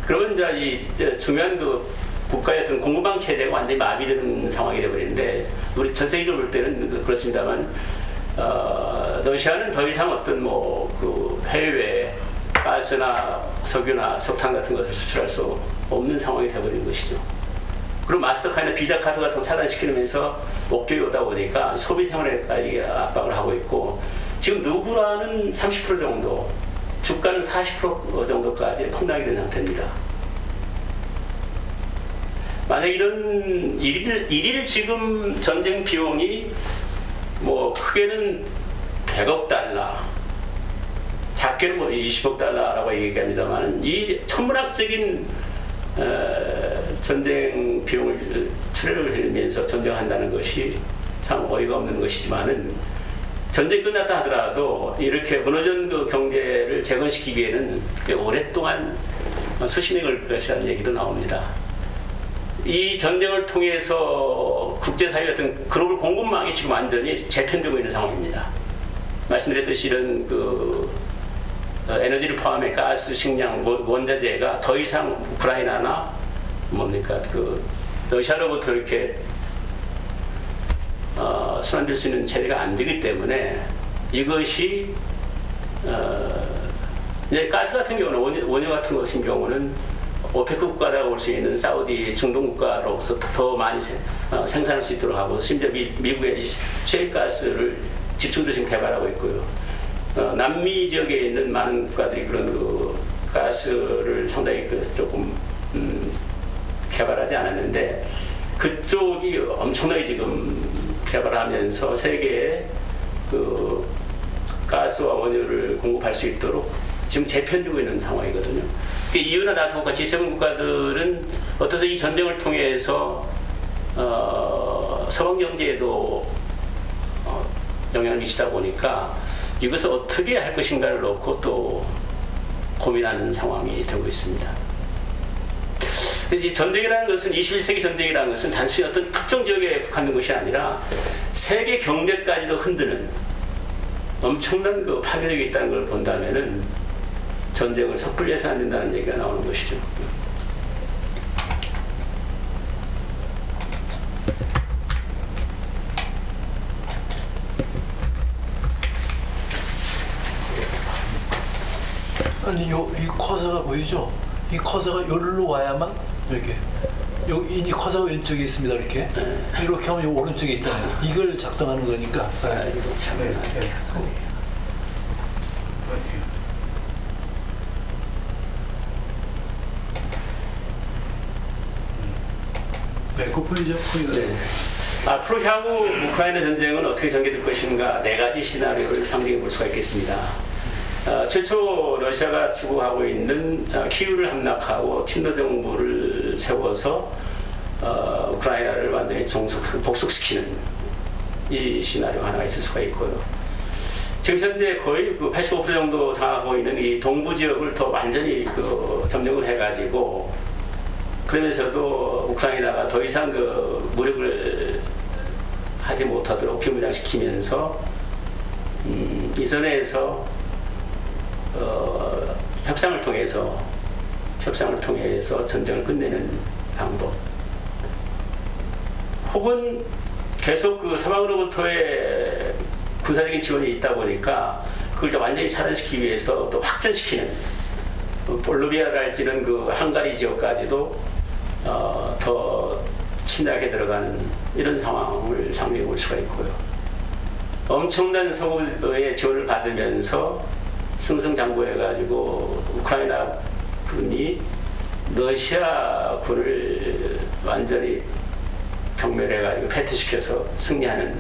그러면 이제 이 중요한 그 국가의 어떤 공급망 체제가 완전히 마비되는 상황이 되어버리는데, 우리 전 세계적으로 볼 때는 그렇습니다만, 러시아는 더 이상 어떤 뭐 그 해외 가스나 석유나 석탄 같은 것을 수출할 수 없는 상황이 되어버린 것이죠. 그리고 마스터카드나 비자 카드 같은 거 차단시키면서 목적이 오다 보니까 소비 생활에까지 압박을 하고 있고, 지금 누구라는 30% 정도 주가 물가는 40% 정도까지 폭락이 된 상태입니다. 만약 이런 일일 지금 전쟁 비용이 뭐 크게는 100억 달러, 작게는 뭐 20억 달러라고 얘기합니다만, 이 천문학적인 전쟁 비용을 출혈을 흘리면서 전쟁한다는 것이 참 어이가 없는 것이지만은, 전쟁이 끝났다 하더라도 이렇게 무너진 그 경제를 재건시키기 위해는 꽤 오랫동안 수십 년이 걸릴 것이라는 얘기도 나옵니다. 이 전쟁을 통해서 국제사회 같은 글로벌 공급망이 지금 완전히 재편되고 있는 상황입니다. 말씀드렸듯이 이런 그 에너지를 포함해 가스, 식량, 원자재가 더 이상 우크라이나나 뭡니까 그 러시아로부터 이렇게 순환될 수 있는 체제가 안 되기 때문에, 이것이 이제 가스 같은 경우는 원유 같은 것인 경우는 오페크 국가라고 볼 수 있는 사우디 중동 국가로서 더 많이 생산할 수 있도록 하고, 심지어 미국의 셰일가스를 집중적으로 지금 개발하고 있고요. 남미 지역에 있는 많은 국가들이 그런 그 가스를 상당히 조금 개발하지 않았는데, 그쪽이 엄청나게 지금 개발하면서 세계에 그 가스와 원유를 공급할 수 있도록 지금 재편되고 있는 상황이거든요. 그 이유나 나토 국가, G7 국가들은 어떠서 이 전쟁을 통해서 서방 경제에도 영향을 미치다 보니까 이것을 어떻게 할 것인가를 놓고 또 고민하는 상황이 되고 있습니다. 그래서 이 전쟁이라는 것은, 21세기 전쟁이라는 것은 단순히 어떤 특정 지역에 국한된 것이 아니라 세계 경제까지도 흔드는 엄청난 그 파괴력이 있다는 걸 본다면은 전쟁을 섣불리 해서는 안 된다는 얘기가 나오는 것이죠. 아니 이 커서가 보이죠? 이 커서가 여기로 와야만 이렇게, 여기 이 커서가 왼쪽에 있습니다. 이렇게 이렇게 하면 이 오른쪽에 있잖아요. 이걸 작동하는 거니까. 이거 참. 배꼽 보이죠? 네. 앞으로 향후 우크라이나 전쟁은 어떻게 전개될 것인가, 네 가지 시나리오를 상정해 볼 수가 있겠습니다. 최초 러시아가 추구하고 있는 키우를 함락하고 친러 정부를 세워서 우크라이나를 완전히 복속시키는 이 시나리오 하나가 있을 수가 있고요. 지금 현재 거의 그 85% 정도 장악하고 있는 이 동부 지역을 더 완전히 그 점령을 해가지고, 그러면서도 우크라이나가 더 이상 그 무력을 하지 못하도록 비무장시키면서 이전에서 협상을 통해서 전쟁을 끝내는 방법, 혹은 계속 그 서방으로부터의 군사적인 지원이 있다 보니까 그걸 완전히 차단시키기 위해서 또 확전시키는, 볼로비아랄지는 그 헝가리 지역까지도 더 침략에 들어가는 이런 상황을 상정해 볼 수가 있고요. 엄청난 서구의 지원을 받으면서 승승장구해가지고 우크라이나 군이 러시아 군을 완전히 경멸해가지고 패퇴시켜서 승리하는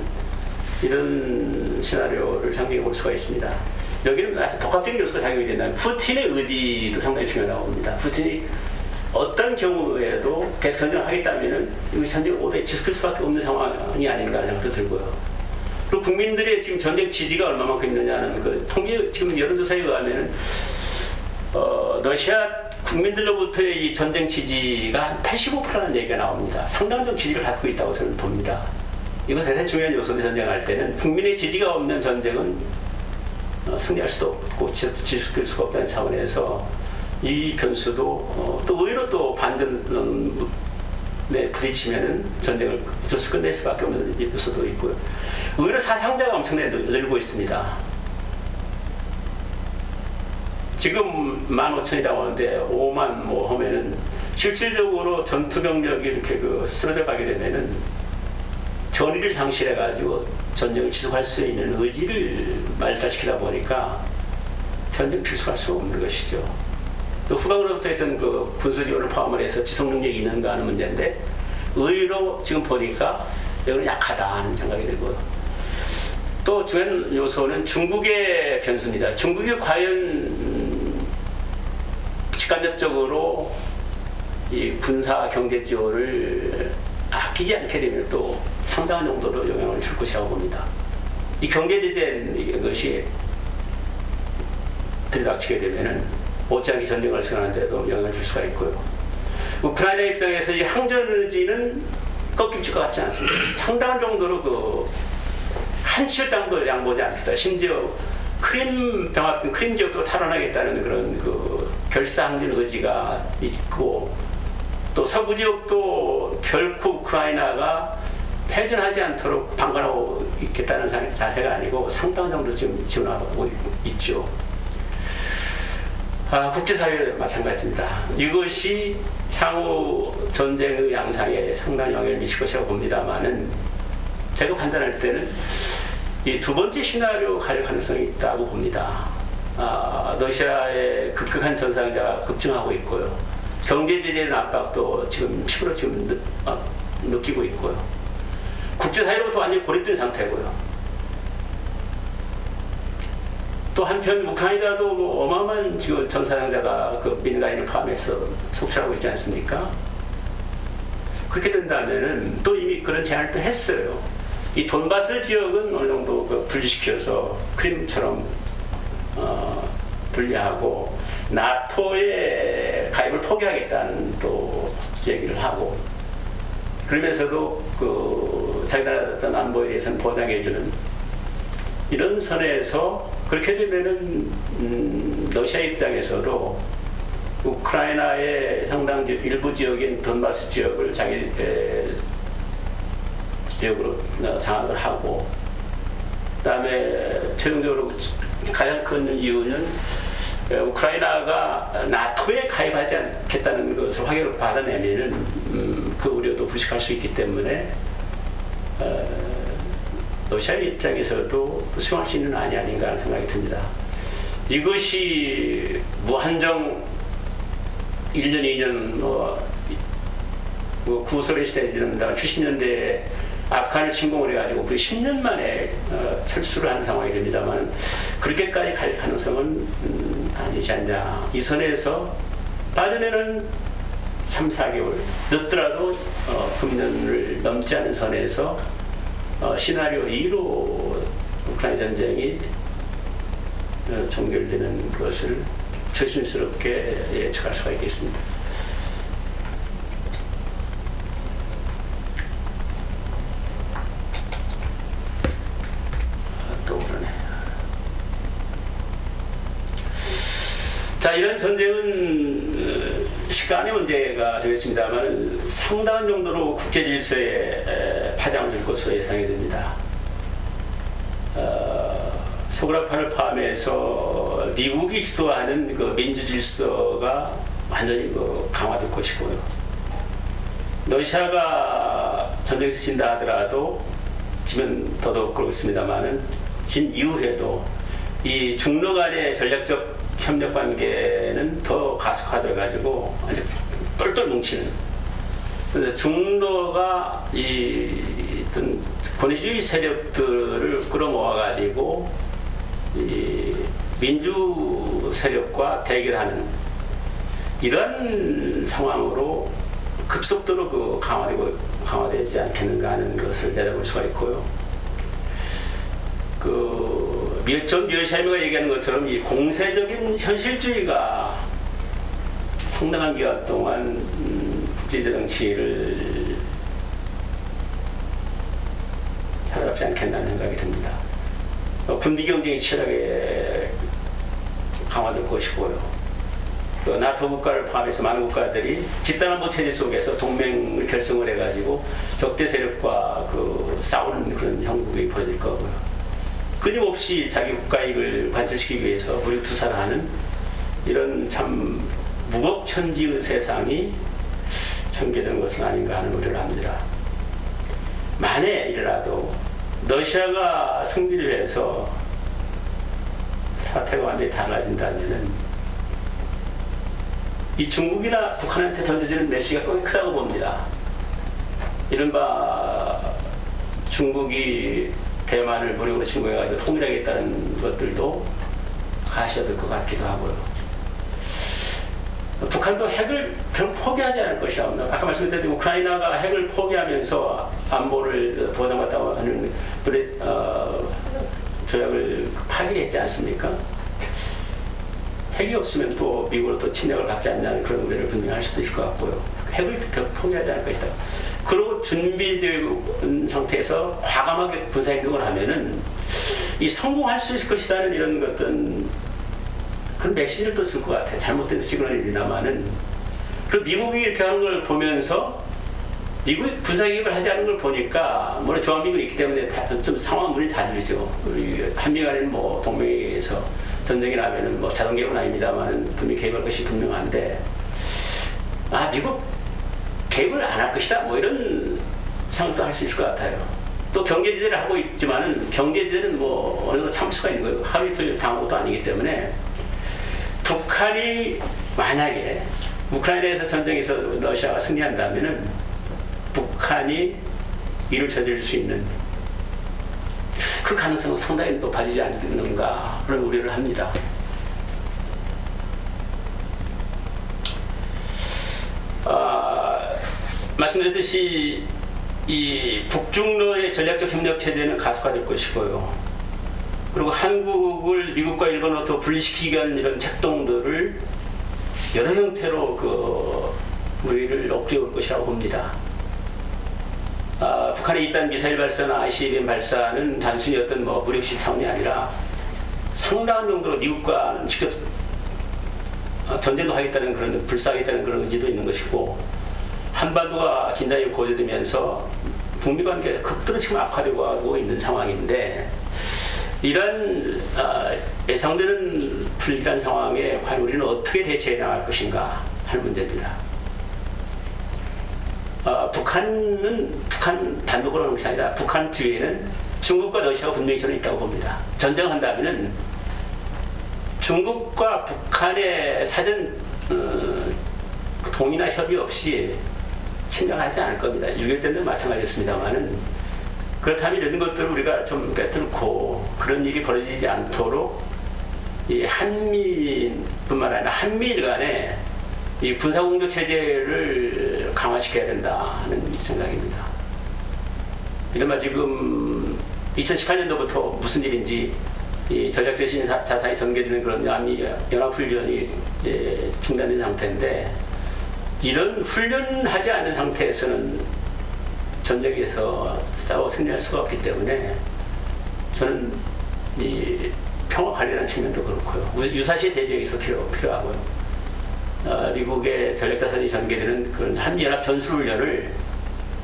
이런 시나리오를 상정해 볼 수가 있습니다. 여기는 아주 복합적인 요소가 작용이 된다면 푸틴의 의지도 상당히 중요하다고 봅니다. 푸틴이 어떤 경우에도 계속 전쟁을 하겠다면은 이 전쟁을 오래 지속될 수밖에 없는 상황이 아닌가 하는 생각도 들고요. 그리고 국민들의 지금 전쟁 지지가 얼마만큼 있느냐는 그 통계, 지금 여론조사에 의하면은 러시아 국민들로부터의 이 전쟁 지지가 한 85%라는 얘기가 나옵니다. 상당한 지지를 받고 있다고 저는 봅니다. 이거 대단히 중요한 요소인데, 전쟁할 때는 국민의 지지가 없는 전쟁은 승리할 수도 없고 지속될 수가 없다는 차원에서 이 변수도 또 의외로 또 반전에 부딪히면은 전쟁을 어쩔 수 끝낼 수밖에 없는 요소도 있고요. 의외로 사상자가 엄청나게 늘고 있습니다. 지금 15,000이라고 하는데 5만 뭐 하면은 실질적으로 전투 병력이 이렇게 그 쓰러져 가게 되면은 전의를 상실해가지고 전쟁을 지속할 수 있는 의지를 말살시키다 보니까 전쟁 필수할 수 없는 것이죠. 또 후방으로부터 했던 그 군수 지원을 포함을 해서 지속 능력이 있는가 하는 문제인데 의외로 지금 보니까 이거는 약하다 하는 생각이 들고요. 또 중요한 요소는 중국의 변수입니다. 중국이 과연 직간접적으로 이 군사 경제 지원을 아끼지 않게 되면 또 상당한 정도로 영향을 줄 것이라고 봅니다. 이 경제 제재인 것이 들이닥치게 되면은 못지않게 전쟁을 수행하는데도 영향을 줄 수가 있고요. 우크라이나 입장에서 이 항전 의지는 꺾일 것 같지 않습니다. 상당한 정도로 그 한치의 땅도 양보하지 않겠다. 심지어 크림 병합된 크림 지역도 탈환하겠다는 그런 그 결사항전 의지가 있고, 또 서부 지역도 결코 우크라이나가 패전하지 않도록 방관하고 있겠다는 자세가 아니고 상당한 정도 지금 지원하고 있죠. 국제사회 마찬가지입니다. 이것이 향후 전쟁의 양상에 상당한 영향을 미칠 것이라고 봅니다만은 제가 판단할 때는 이 두 번째 시나리오 갈 가능성이 있다고 봅니다. 러시아의 급격한 전사자가 급증하고 있고요. 경제 제재의 압박도 지금 피부로 지금 느끼고 있고요. 국제사회로부터 완전히 고립된 상태고요. 또 한편 우크라이나도 뭐 어마어마한 지금 전사자가 그 민간인을 포함해서 속출하고 있지 않습니까? 그렇게 된다면은 또 이미 그런 제안을 또 했어요. 이 돈바스 지역은 어느 정도 그 분리시켜서 크림처럼 분리하고 나토에 가입을 포기하겠다는 또 얘기를 하고, 그러면서도 그 자기 나라 어떤 안보에 대해서는 보장해주는 이런 선에서 그렇게 되면은 러시아 입장에서도 우크라이나의 상당 일부 지역인 돈바스 지역을 자기 지역으로 장악을 하고, 그다음에 최종적으로 가장 큰 이유는 우크라이나가 나토에 가입하지 않겠다는 것을 확인을 받아내면은 그 우려도 부식할 수 있기 때문에 러시아의 입장에서도 수용할 수 있는 안이 아닌가 하는 생각이 듭니다. 이것이 무한정 1년, 2년, 구소련 시대에는 70년대에 아프간을 침공을 해가지고 거의 10년 만에 철수를 하는 상황이 됩니다만, 그렇게까지 갈 가능성은 아니지 않냐. 이 선에서 빠르면은 3, 4개월, 늦더라도 금년을 넘지 않은 선에서 시나리오 2로 우크라이나 전쟁이 종결되는 것을 조심스럽게 예측할 수가 있겠습니다. 또 그러네. 자, 이런 전쟁은 시간의 문제가 되겠습니다만 상당한 정도로 국제 질서에 파장을 줄 것으로 예상이 됩니다. 소그라판을 포함해서 미국이 주도하는 그 민주 질서가 완전히 강화될 것이고요. 러시아가 전쟁에서 진다 하더라도 지면 더더욱 그렇습니다만은 진 이후에도 이 중러 간의 전략적 협력 관계는 더 가속화돼 가지고 아주 똘똘 뭉치는. 그래서 중러가 이 어떤 권위주의 세력들을 끌어모아 가지고 이 민주 세력과 대결하는 이런 상황으로 급속도로 강화되지 않겠는가 하는 것을 내다볼 수가 있고요. 전 뮤어샤이머가 얘기하는 것처럼 이 공세적인 현실주의가 상당한 기간 동안 국제 정치를 살아남지 않겠다는 생각이 듭니다. 군비 경쟁이 치열하게 강화될 것이고요. 나토 국가를 포함해서 많은 국가들이 집단안보 체제 속에서 동맹을 결성을 해가지고 적대 세력과 싸우는 그런 형국이 벌어질 거고요. 끊임없이 자기 국가 이익을 관철시키기 위해서 무력투사를 하는 이런 참 무법천지의 세상이 전개되는 것은 아닌가 하는 우려를 합니다. 만에 이르라도 러시아가 승리를 해서 사태가 완전히 달라진다면은 이 중국이나 북한한테 던져지는 메시지가 꽤 크다고 봅니다. 이른바 중국이 대만을 무력으로 침공해가지고 통일하겠다는 것들도 가셔야 것 같기도 하고요. 북한도 핵을 결국 포기하지 않을 것이라고 합니다. 아까 말씀드렸듯이 우크라이나가 핵을 포기하면서 안보를 보장받다고 하는 조약을 파기했지 않습니까? 핵이 없으면 또 미국으로 또 침략을 받지 않냐는 그런 우려를 분명히 할 수도 있을 것 같고요. 핵을 결국 포기하지 않을 것이다. 그리고 준비된 상태에서 과감하게 군사행동을 하면은 이 성공할 수 있을 것이라는 이런 어떤 그런 메시지를 또 줄 것 같아요. 잘못된 시그널입니다만은. 그리고 미국이 이렇게 하는 걸 보면서 미국이 군사개입을 하지 않은 걸 보니까 물론 조합미군이 있기 때문에 좀 상황 문이 다르죠. 우리 한미 간에는 뭐 동맹에서 전쟁이 나면은 뭐 자동 개입은 아닙니다만은 분명히 개입할 것이 분명한데 미국 개입을 안 할 것이다 뭐 이런 생각도 할 수 있을 것 같아요. 또 경제지대를 하고 있지만은 경제지대는 뭐 어느 정도 참을 수가 있는 거예요. 하루 이틀 당한 것도 아니기 때문에 북한이 만약에 우크라이나에서 전쟁에서 러시아가 승리한다면은 북한이 일을 저지를 수 있는 그 가능성은 상당히 높아지지 않는가 그런 우려를 합니다. 말씀드렸듯이 이 북중러의 전략적 협력 체제는 가속화될 것이고요. 그리고 한국을 미국과 일본으로 더 분리시키기 위한 이런 책동들을 여러 형태로 우리를 억제할 것이라고 봅니다. 북한에 있던 미사일 발사나 ICBM 발사는 단순히 어떤 뭐 무력시 차원이 아니라 상당한 정도로 미국과 직접 전쟁도 하겠다는 그런 불사하겠다는 그런 의지도 있는 것이고 한반도가 긴장이 고조되면서 북미 관계가 극도로 지금 악화되고 하고 있는 상황인데 이런 예상되는 불길한 상황에 과연 우리는 어떻게 대처해 나갈 것인가 할 문제입니다. 북한 단독으로 하는 것이 아니라 북한 뒤에는 중국과 러시아가 분명히 저는 있다고 봅니다. 전쟁한다면은 중국과 북한의 사전 동의나 협의 없이 침략하지 않을 겁니다. 6.25 때도 마찬가지였습니다만은 그렇다면 이런 것들을 우리가 좀 꿰뚫고 그런 일이 벌어지지 않도록 이 한미뿐만 아니라 한미일 간에 이 군사공조 체제를 강화시켜야 된다는 생각입니다. 이른바 지금 2018년도부터 무슨 일인지 이 전략재신 자산이 전개되는 그런 한미 연합훈련이 중단된 상태인데 이런 훈련하지 않은 상태에서는 전쟁에서 싸워 승리할 수가 없기 때문에 저는 이 평화 관리라는 측면도 그렇고요. 유사시 대비해서 필요하고요. 미국의 전략자산이 전개되는 그런 한미연합 전술훈련을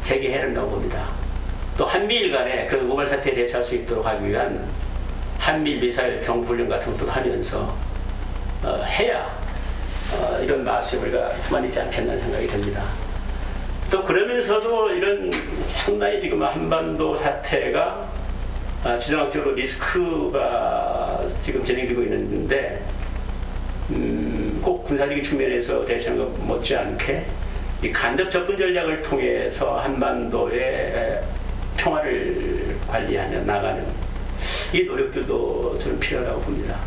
재개해야 한다고 봅니다. 또 한미일 간에 그런 우발 사태에 대처할 수 있도록 하기 위한 한미일 미사일 경보훈련 같은 것도 하면서 해야 이런 마수협의가 그만있지 않겠다는 생각이 듭니다. 또 그러면서도 이런 상당히 지금 한반도 사태가 지정학적으로 리스크가 지금 진행되고 있는데 꼭 군사적인 측면에서 대처하는 것 못지않게 이 간접 접근 전략을 통해서 한반도의 평화를 관리하며 나가는 이 노력들도 저는 필요하다고 봅니다.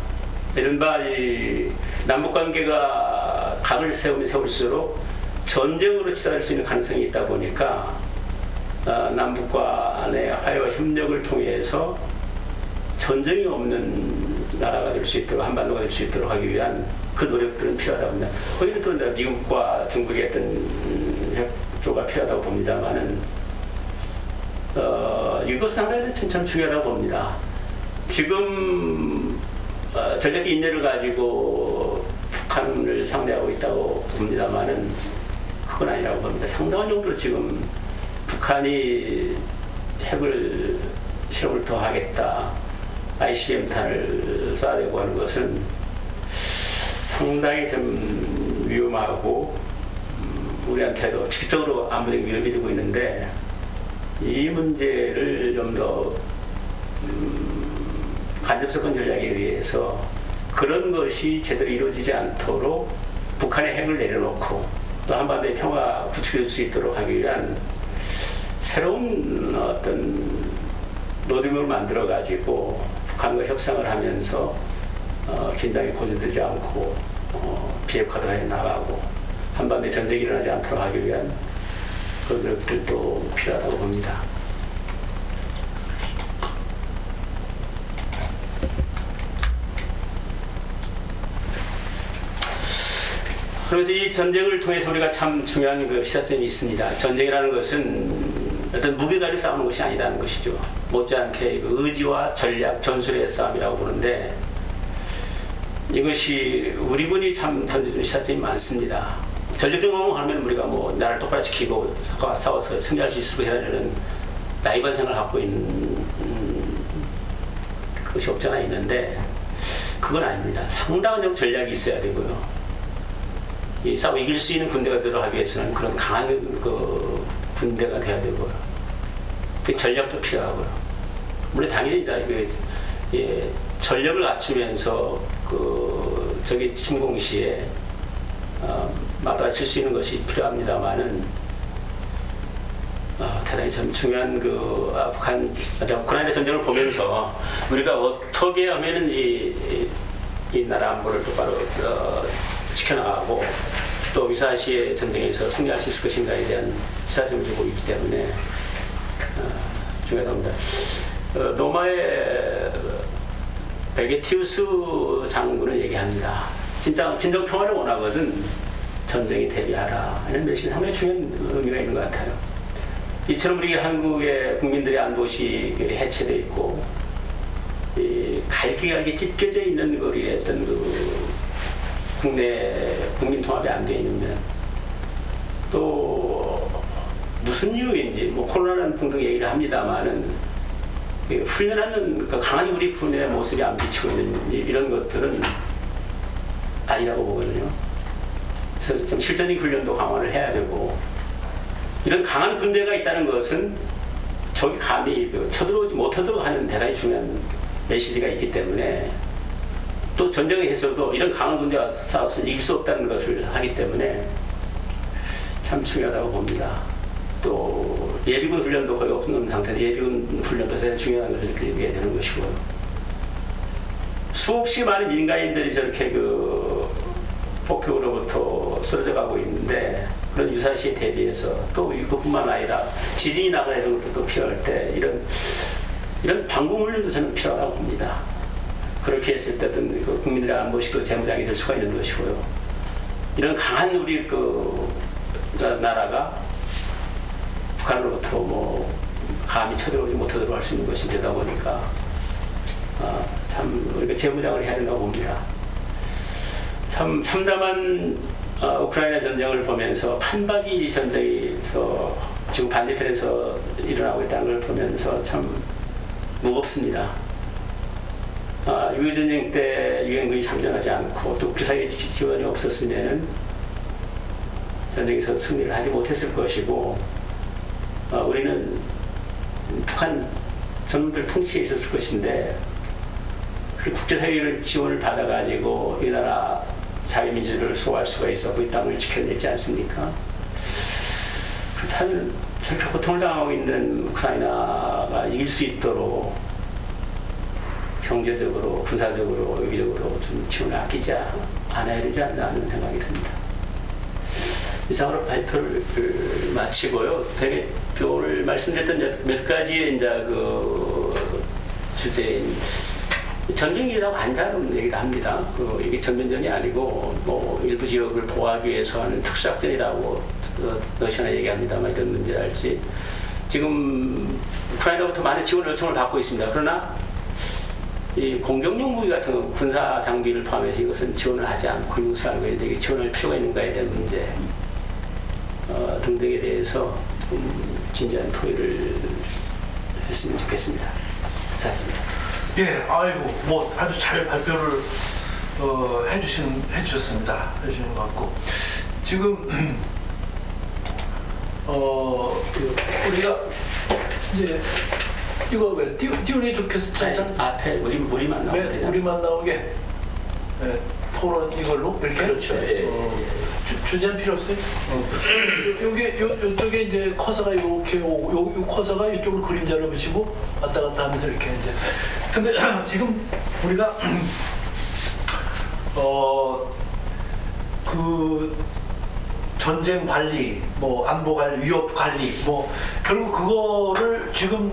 이른바 이 남북관계가 각을 세우면 세울수록 전쟁으로 치달을 수 있는 가능성이 있다 보니까 남북 간의 화해와 협력을 통해서 전쟁이 없는 나라가 될 수 있도록 한반도가 될 수 있도록 하기 위한 그 노력들은 필요하다고 봅니다. 거기는 또 미국과 중국의 어떤 협조가 필요하다고 봅니다만은 이것은 상당히 참 중요하다고 봅니다. 지금 전략적 인내를 가지고 북한을 상대하고 있다고 봅니다만은 그건 아니라고 봅니다. 상당한 정도로 지금 북한이 핵을 실험을 더 하겠다, ICBM탄을 쏴대고 하는 것은 상당히 좀 위험하고 우리한테도 직접적으로 안보적 위협이 되고 있는데 이 문제를 좀 더 간접 접근 전략에 의해서 그런 것이 제대로 이루어지지 않도록 북한의 핵을 내려놓고 또 한반도의 평화 구축될 수 있도록 하기 위한 새로운 어떤 노드맵을 만들어 가지고 북한과 협상을 하면서 긴장이 고조되지 않고 비핵화도 해 나가고 한반도에 전쟁이 일어나지 않도록 하기 위한 그런 노력들도 필요하다고 봅니다. 그래서 이 전쟁을 통해서 우리가 참 중요한 그 시사점이 있습니다. 전쟁이라는 것은 어떤 무게가지고 싸우는 것이 아니라는 것이죠. 못지않게 그 의지와 전략, 전술의 싸움이라고 보는데 이것이 우리 군이 참 던져주는 시사점이 많습니다. 전력적으로 하면 우리가 뭐 나라를 똑바로 지키고 싸워서 승리할 수 있을 것이라는 나이반 생각을 갖고 있는 것이 없잖아 있는데 그건 아닙니다. 상당한 정도 전략이 있어야 되고요. 이 싸워 이길 수 있는 군대가 들어가기 위해서는 그런 강한 그 군대가 돼야 되고요. 그 전략도 필요하고요. 물론 당연히 예, 전력을 갖추면서 그 저기 침공 시에 맞받칠 수 있는 것이 필요합니다만은 대단히 참 중요한 그 우크라이나 전쟁을 보면서 우리가 어떻게 하면은 이 나라 안보를 똑바로 지켜나가고 또 유사시의 전쟁에서 승리할 수 있을 것인가에 대한 시사점을 주고 있기 때문에 중요합니다. 로마의 베게티우스 장군은 얘기합니다. 진정 평화를 원하거든 전쟁에 대비하라 하는 메시지 상당히 중요한 의미가 있는 것 같아요. 이처럼 우리 한국의 국민들의 안보시 해체되어 있고 갈기갈기 찢겨져 있는 우리의 어떤 그 국내 국민 통합이 안 되어 있는 면 또 무슨 이유인지 뭐 코로나는 등등 얘기를 합니다만은 훈련하는 그 강한 우리 군의 모습이 안 비치고 있는 이런 것들은 아니라고 보거든요. 그래서 좀 실전적 훈련도 강화를 해야 되고 이런 강한 군대가 있다는 것은 저기 감히 쳐들어오지 못하도록 하는 대단히 중요한 메시지가 있기 때문에 또 전쟁에서도 이런 강한 군대와 싸워서 이길 수 없다는 것을 하기 때문에 참 중요하다고 봅니다. 또 예비군 훈련도 거의 없는 상태에서 예비군 훈련도 대단히 중요한 것을 느끼게 되는 것이고요. 수없이 많은 민간인들이 저렇게 그 폭격으로부터 쓰러져 가고 있는데 그런 유사시에 대비해서 또 이것뿐만 아니라 지진이 나거나 이런 것도 필요할 때 이런 방공 훈련도 저는 필요하다고 봅니다. 그렇게 했을 때 어떤 그 국민들의 안보시도 재무장이 될 수가 있는 것이고요. 이런 강한 우리 그 나라가 북한으로부터 뭐 감히 쳐들어오지 못하도록 할 수 있는 것이 되다 보니까 참 우리가 재무장을 해야 된다고 봅니다. 참 참담한 우크라이나 전쟁을 보면서 판박이 전쟁에서 지금 반대편에서 일어나고 있다는 걸 보면서 참 무겁습니다. 6.25 전쟁 때 유엔군이 참전하지 않고 또 그 사이에 지원이 없었으면 전쟁에서 승리를 하지 못했을 것이고 우리는 북한 전문들 통치에 있었을 것인데 국제사회의 지원을 받아가지고 이 나라 자유민주주의를 수호할 수가 있었고 이 땅을 지켜냈지 않습니까? 그렇다면 저렇게 고통을 당하고 있는 우크라이나가 이길 수 있도록 경제적으로, 군사적으로, 여기적으로 좀 지원을 아끼지 않아야 되지 않나 하는 생각이 듭니다. 이상으로 발표를 마치고요. 되게 오늘 말씀드렸던 몇 가지의 이제 그 주제인 전쟁이라고 한다는 얘기를 합니다. 이게 전면전이 아니고 뭐 일부 지역을 보호하기 위해서 하는 특수작전이라고 러시아는 얘기합니다만 이런 문제랄지 지금 우크라이나부터 많은 지원 요청을 받고 있습니다. 그러나 이 공격용 무기 같은 거, 군사 장비를 포함해서 이것은 지원을 하지 않고 융수하고 있는데 지원할 필요가 있는가에 대한 문제 등등에 대해서 좀 진지한 토의를 했으면 좋겠습니다. 감사합니다. 예, 아이고, 뭐 아주 잘 발표를 해주셨습니다. 해주신 것 같고 지금 우리가 이제 이거 왜 띄우니 좋겠어? 앞에 우리만 나오면 되잖아. 우리만 나오게. 토론 이걸로 이렇게. 그렇죠. 예. 주제는 필요 없어요. 요쪽에 이제 커서가 이렇게 오고, 요 커서가 이쪽으로 그림자를 붙이고 왔다 갔다 하면서 이렇게 이제. 근데 지금 우리가 그 전쟁 관리, 뭐 안보 관리, 위협 관리, 뭐 결국 그거를 지금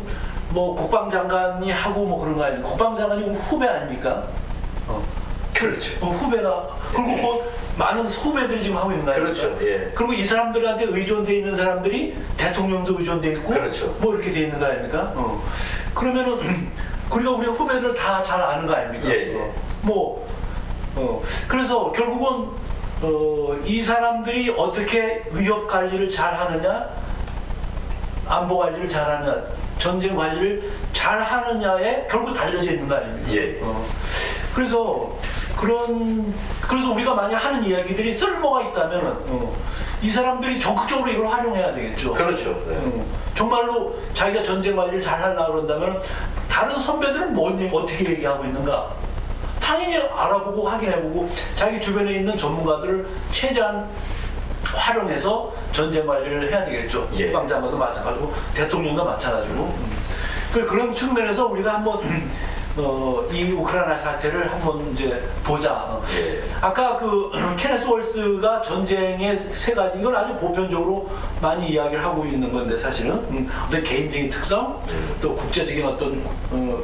뭐 국방장관이 하고 뭐 그런 거 아닙니까? 국방장관이 후배 아닙니까? 그렇죠. 후배가 그리고 그 많은 후배들이 지금 하고 있는 거 아닙니까? 그렇죠. 예. 그리고 이 사람들한테 의존돼 있는 사람들이 대통령도 의존돼 있고, 그렇죠. 뭐 이렇게 돼 있는 거 아닙니까? 그러면은 우리가 우리 후배들 다 잘 아는 거 아닙니까? 예, 예. 그래서 결국은 이 사람들이 어떻게 위협 관리를 잘 하느냐, 안보 관리를 잘 하느냐, 전쟁 관리를 잘 하느냐에 결국 달려져 있는 거 아닙니까? 예. 그래서 우리가 만약 하는 이야기들이 쓸모가 있다면은 이 사람들이 적극적으로 이걸 활용해야 되겠죠. 그렇죠. 네. 정말로 자기가 전쟁 관리를 잘 하려고 그런다면 다른 선배들은 어떻게 얘기하고 있는가? 당연히 알아보고 확인해보고 자기 주변에 있는 전문가들을 최대한 활용해서 전쟁 관리를 해야 되겠죠. 예. 국방장관도 마찬가지고 대통령도 마찬가지고. 그런 측면에서 우리가 한번 이 우크라이나 사태를 한번 이제 보자. 예. 아까 그 케네스 월스가 전쟁의 세 가지, 이건 아주 보편적으로 많이 이야기를 하고 있는 건데 사실은 어떤 개인적인 특성, 또 국제적인 어떤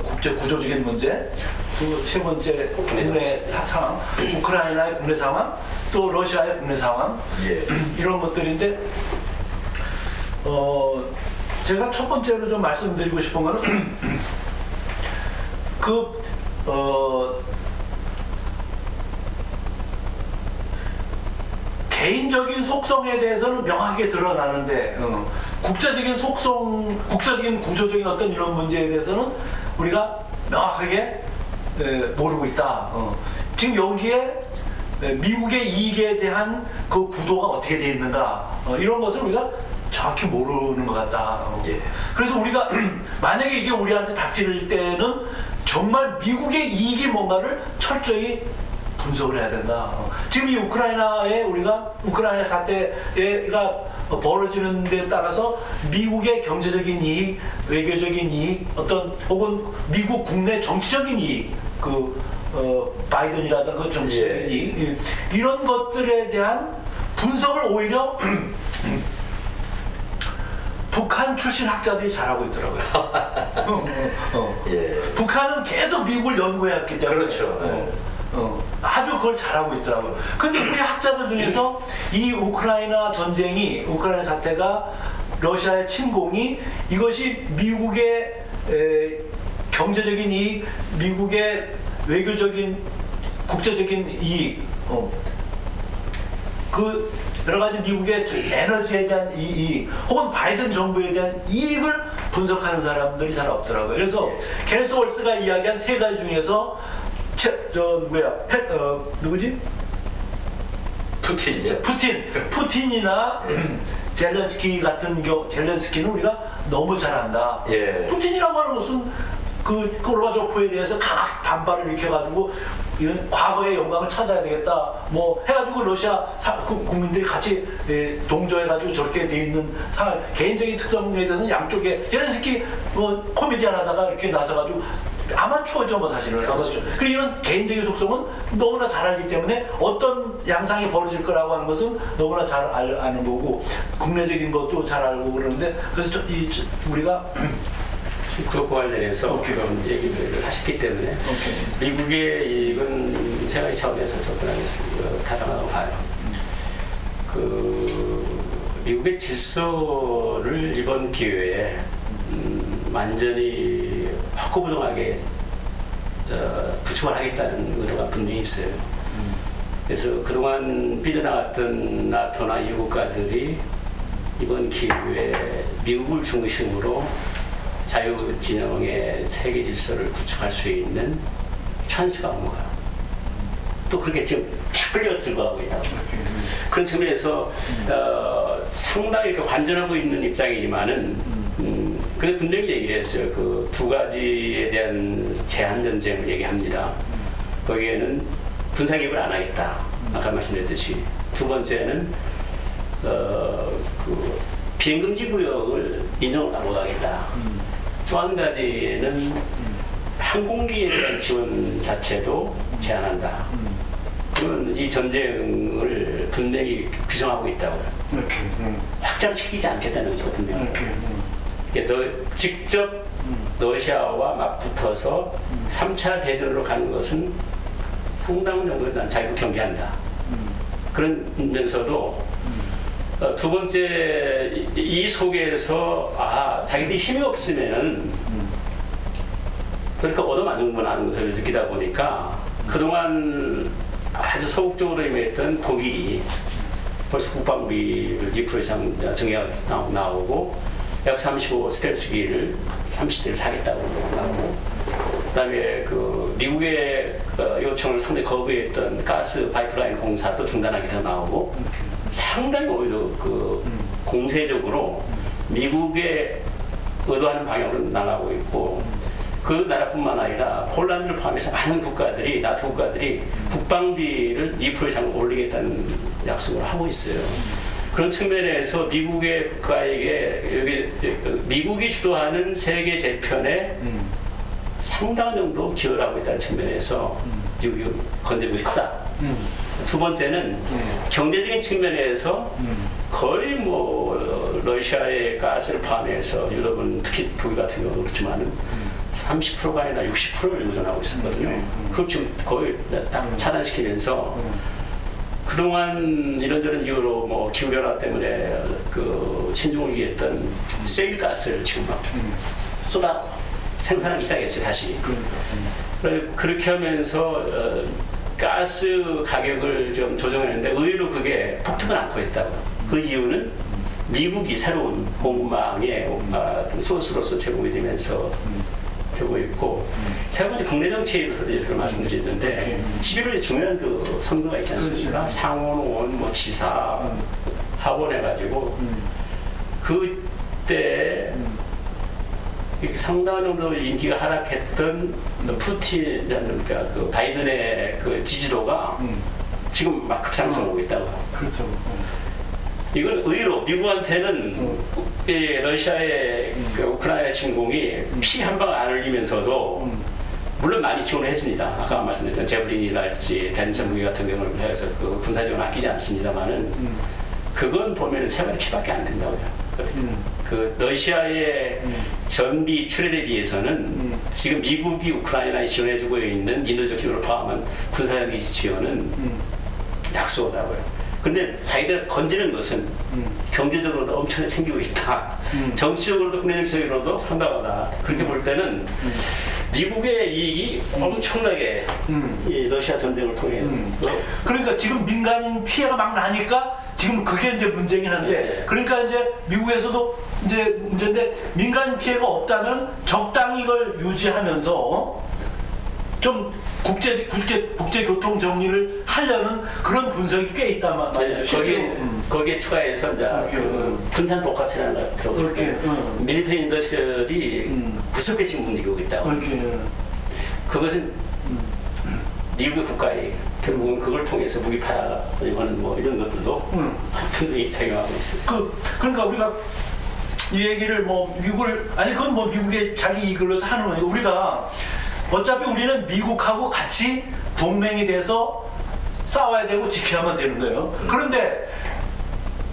국제 구조적인 문제, 그 세 번째 국내 상황, 우크라이나의 국내 상황, 또 러시아의 국내 상황, 예. 이런 것들인데 제가 첫 번째로 좀 말씀드리고 싶은 거는 개인적인 속성에 대해서는 명확하게 드러나는데 국제적인 속성, 국제적인 구조적인 어떤 이런 문제에 대해서는 우리가 명확하게 모르고 있다. 지금 여기에 미국의 이익에 대한 그 구도가 어떻게 되어 있는가, 이런 것을 우리가 정확히 모르는 것 같다. 예. 그래서 우리가 만약에 이게 우리한테 닥칠 때는 정말 미국의 이익이 뭔가를 철저히 분석을 해야 된다. 지금 이 우크라이나 사태가 벌어지는 데 따라서 미국의 경제적인 이익, 외교적인 이익, 혹은 미국 국내 정치적인 이익, 바이든이라든가 그 정치적인 예. 이익, 이런 것들에 대한 분석을 오히려 북한 출신 학자들이 잘하고 있더라고요. 예. 북한은 계속 미국을 연구해왔기 때문에. 그렇죠. 아주 그걸 잘하고 있더라고요. 근데 우리 학자들 중에서 이 우크라이나 사태가, 러시아의 침공이, 이것이 미국의 경제적인 이익, 미국의 외교적인, 국제적인 이익, 그 여러 가지 미국의 에너지에 대한 이익, 혹은 바이든 정부에 대한 이익을 분석하는 사람들이 잘 없더라고요. 그래서 케네스 월스가 이야기한 세 가지 중에서 누구지? 푸틴이죠. 푸틴이나 젤렌스키는 우리가 너무 잘 안다. 예. 푸틴이라고 하는 것은 그 고르바초프에 대해서 강한 반발을 일으켜가지고 과거의 영광을 찾아야 되겠다, 뭐 해가지고 러시아 국민들이 같이 동조해가지고 저렇게 돼 있는 상황, 개인적인 특성에 대해서는 양쪽에 젤렌스키 코미디언 하다가 이렇게 나서가지고 아마추어죠, 뭐 사실은. 아마추어. 그리고 이런 개인적인 속성은 너무나 잘 알기 때문에 어떤 양상이 벌어질 거라고 하는 것은 너무나 잘 아는 거고, 국내적인 것도 잘 알고 그러는데, 그래서 우리가 그 관련해서 그런 얘기를 하셨기 때문에 미국의 이익은 제가 이 차원에서 접근하기 타당하다고 봐요. 미국의 질서를 이번 기회에 완전히 확고부동하게 구축을 하겠다는 의도가 분명히 있어요. 그래서 그동안 삐져나갔던 나토나 이 국가들이 이번 기회에 미국을 중심으로 자유진영의 세계 질서를 구축할 수 있는 찬스가 온 거예요. 또 그렇게 지금 쫙 끌려 들어가고 있다고. 그런 측면에서 상당히 이렇게 관전하고 있는 입장이지만은 근데 분명히 얘기를 했어요. 그 두 가지에 대한 제한 전쟁을 얘기합니다. 거기에는 군사 개입을 안 하겠다. 아까 말씀드렸듯이 두 번째는 그 비행금지 구역을 인정을 못 하겠다. 또 한 가지는 항공기에 대한 지원 자체도 제한한다. 그러면 이 전쟁을 분명히 규정하고 있다고요. 이렇게. 확장시키지 않겠다는 거죠, 분명히. 이렇게. 그러니까 직접 러시아와 맞붙어서 3차 대전으로 가는 것은 상당 정도의 난 자기도 경계한다. 그러면서도 두 번째 이 속에서 자기들이 힘이 없으면은 그러니까 얻어맞는구나 하는 것을 느끼다 보니까 그동안 아주 소극적으로 임했던 독일이 벌써 국방비를 2% 이상 증액 나오고 F-35 스텔스기를 30대를 사겠다고 나오고 그다음에 그 미국의 요청을 상당히 거부했던 가스 파이프라인 공사도 중단하기로 나오고 상당히 오히려 그 공세적으로 미국의 의도하는 방향으로 나가고 있고 그 나라뿐만 아니라 폴란드를 포함해서 많은 국가들이 나토 국가들이 국방비를 2% 이상 올리겠다는 약속을 하고 있어요. 그런 측면에서 미국의 국가에게 미국이 주도하는 세계 재편에 상당한 정도 기여를 하고 있다는 측면에서 미국이 건드리고 크다. 두 번째는 경제적인 측면에서 거의 뭐 러시아의 가스를 포함해서 유럽은 특히 독일 같은 경우도 그렇지만은 30%가 아니라 60%를 의존하고 있었거든요. 그걸 지금 거의 딱 차단시키면서 그동안 이런저런 이유로 뭐 기후변화 때문에 그 신종을 위했던 세일가스를 지금 막 쏟아 생산하기 시작했어요, 다시. 그렇게 하면서 가스 가격을 좀 조정했는데 의외로 그게 폭등을 않고 있다고. 그 이유는 미국이 새로운 공급망의 소스로서 제공이 되면서 되고 있고 세 번째 국내 정책을 말씀드렸는데 11월에 중요한 그 선거가 있지 않습니까? 상원의원, 뭐 지사, 하원 해가지고 그때 상당한 정도 인기가 하락했던 푸틴, 그러니까 그 바이든의 그 지지도가 지금 막 급상승하고 있다고. 그렇죠. 이건 의외로 미국한테는 이 러시아의 그 우크라이나 침공이 피 한 방 안 흘리면서도 물론 많이 지원을 해줍니다. 아까 말씀드렸던 제브린이랄지 대전차 무기 같은 경우를 해서 그 군사 지원 아끼지 않습니다만은 그건 보면은 세 마리 피밖에 안 된다고요. 그 러시아의 전비 출혈에 비해서는 지금 미국이 우크라이나에 지원해주고 있는 인도적 지원을 포함한 군사적 지원은 약소하다고요. 근데 자기들 건지는 것은 경제적으로도 엄청나게 생기고 있다. 정치적으로도 국내정치적으로도 상당하다. 그렇게 볼 때는 미국의 이익이 엄청나게 이 러시아 전쟁을 통해 그러니까 지금 민간 피해가 막 나니까 지금 그게 이제 문제긴 한데 네. 그러니까 이제 미국에서도 이제 문제인데 민간 피해가 없다면 적당히 이걸 유지하면서 좀 국제 교통 정리를 하려는 그런 분석이 꽤 있단 말이죠. 거기에 추가해서 이제 그 군산 복합체라는 걸 들어보고 밀리터리 인더스트리얼이 무섭게 지금 움직이고 있다고. 그것은 미국의 국가에 결국은 그걸 통해서 무기 팔아가는 뭐 이런 것들도 분명히 작용하고 있어요. 그러니까 우리가 이 얘기를 뭐 미국을 아니 그건 뭐 미국의 자기 이익을 위해서 하는 거니까 우리가 어차피 우리는 미국하고 같이 동맹이 돼서 싸워야 되고 지켜야만 되는 거예요. 그런데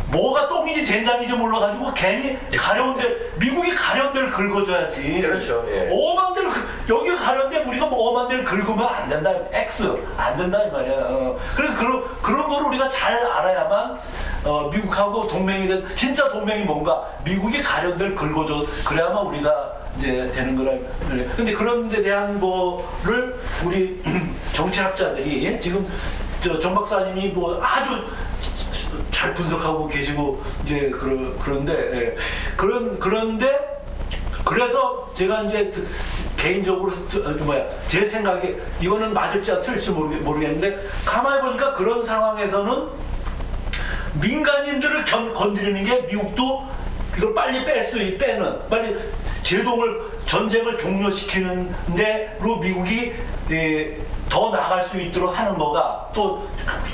뭐가 똥인지 된장인지 몰라가지고 괜히 가려운데 미국이 가려운 데를 긁어줘야지. 그렇죠. 예. 오만 데를 여기 가려운데 우리가 뭐 오만 데를 긁으면 안 된다. X 안 된다 이 말이야. 그래서 그런 거를 우리가 잘 알아야만 미국하고 동맹이 돼서 진짜 동맹이 뭔가 미국이 가려운 데를 긁어줘 그래야만 우리가 이제 되는 거라 그래. 근데 그런 데 대한 거를 우리 정치학자들이 지금 정 박사님이 뭐 아주 잘 분석하고 계시고 이제 그런데 예. 그런데 그래서 제가 이제 개인적으로 제 생각에 이거는 맞을지 안 틀릴지 모르겠는데 가만히 보니까 그런 상황에서는 민간인들을 건드리는 게 미국도 이걸 빨리 빼는 빨리 제동을 전쟁을 종료시키는 데로 미국이 더 나아갈 수 있도록 하는 거가 또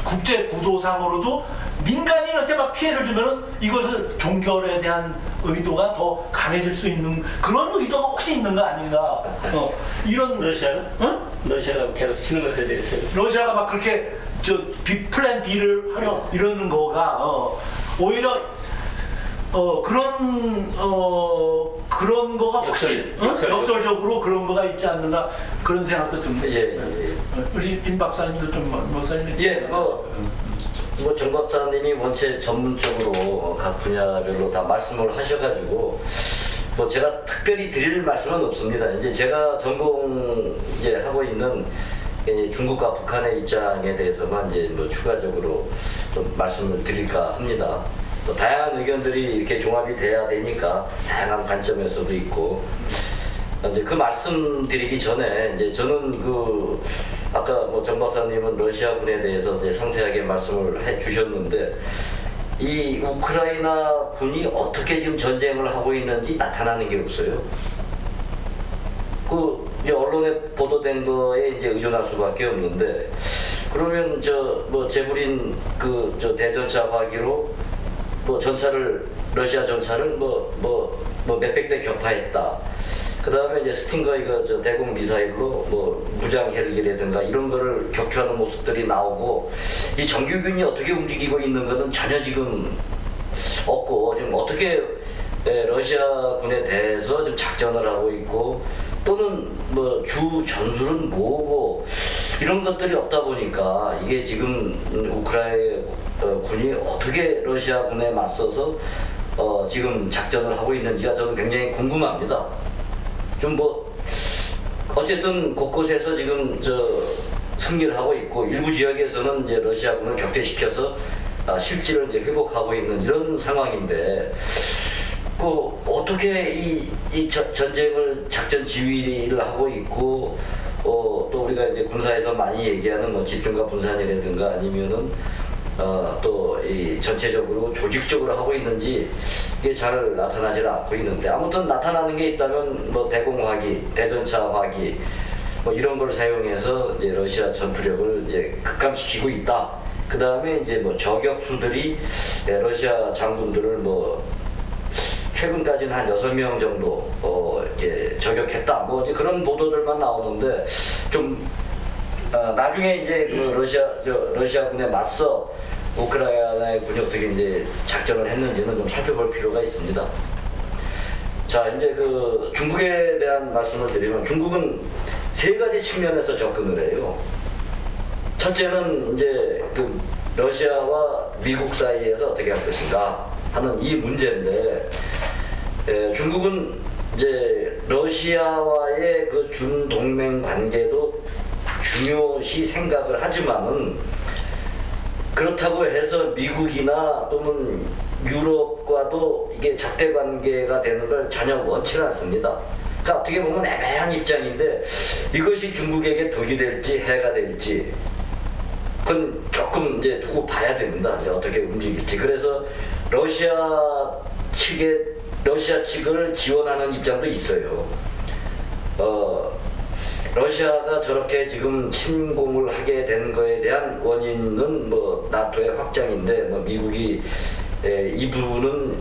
국제 구도상으로도 민간인한테 막 피해를 주면은 이것을 종결에 대한 의도가 더 강해질 수 있는 그런 의도가 혹시 있는 거 아닌가? 이런 러시아가? 응? 러시아가 계속 치는 것에 대해서 러시아가 막 그렇게 플랜 B를 하려 이러는 거가 오히려 그런 거가 혹시 역설적으로 그런 거가 있지 않는가 그런 생각도 좀. 예. 우리 임 박사님도 좀 설명. 예, 정 박사님이 원체 전문적으로 각 분야별로 다 말씀을 하셔가지고 제가 특별히 드릴 말씀은 없습니다. 이제 제가 전공 이제 하고 있는 중국과 북한의 입장에 대해서만 이제 추가적으로 좀 말씀을 드릴까 합니다. 다양한 의견들이 이렇게 종합이 돼야 되니까 다양한 관점에서도 있고 이제 그 말씀드리기 전에 이제 저는 아까 정 박사님은 러시아군에 대해서 이제 상세하게 말씀을 해주셨는데 이 우크라이나 군이 어떻게 지금 전쟁을 하고 있는지 나타나는 게 없어요. 이제 언론에 보도된 거에 이제 의존할 수밖에 없는데 그러면 제불인 대전차 화기로 전차를 러시아 전차를 몇백 대 격파했다. 그 다음에 이제 스팅거 대공 미사일로 무장 헬기라든가 이런 거를 격추하는 모습들이 나오고 이 정규군이 어떻게 움직이고 있는 거는 전혀 지금 없고 지금 어떻게 러시아군에 대해서 좀 작전을 하고 있고 또는 주 전술은 뭐고 이런 것들이 없다 보니까 이게 지금 우크라이나 군이 어떻게 러시아군에 맞서서 지금 작전을 하고 있는지가 저는 굉장히 궁금합니다. 어쨌든 곳곳에서 지금 승리를 하고 있고 일부 지역에서는 이제 러시아군을 격퇴시켜서 실질을 이제 회복하고 있는 이런 상황인데 어떻게 이 전쟁을 작전 지휘를 하고 있고 또 우리가 이제 군사에서 많이 얘기하는 집중과 분산이라든가 아니면은 또 이 전체적으로 조직적으로 하고 있는지 이게 잘 나타나지 않고 있는데 아무튼 나타나는 게 있다면 대공화기, 대전차 화기 이런 걸 사용해서 이제 러시아 전투력을 이제 급감시키고 있다. 그 다음에 이제 저격수들이 러시아 장군들을 최근까지는 한 6명 정도 이렇게 저격했다. 이제 그런 보도들만 나오는데 나중에 이제 러시아군에 맞서 우크라이나의 군이 어떻게 이제 작전을 했는지는 좀 살펴볼 필요가 있습니다. 자, 이제 중국에 대한 말씀을 드리면 중국은 3가지 측면에서 접근을 해요. 첫째는 이제 러시아와 미국 사이에서 어떻게 할 것인가 하는 이 문제인데 중국은 이제 러시아와의 준동맹 관계도 중요시 생각을 하지만은 그렇다고 해서 미국이나 또는 유럽과도 이게 적대 관계가 되는 걸 전혀 원치는 않습니다. 그러니까 어떻게 보면 애매한 입장인데 이것이 중국에게 덕이 될지 해가 될지 그건 조금 이제 두고 봐야 됩니다. 이제 어떻게 움직일지. 그래서 러시아 측을 지원하는 입장도 있어요. 러시아가 저렇게 지금 침공을 하게 된 거에 대한 원인은 나토의 확장인데 미국이 이 부분은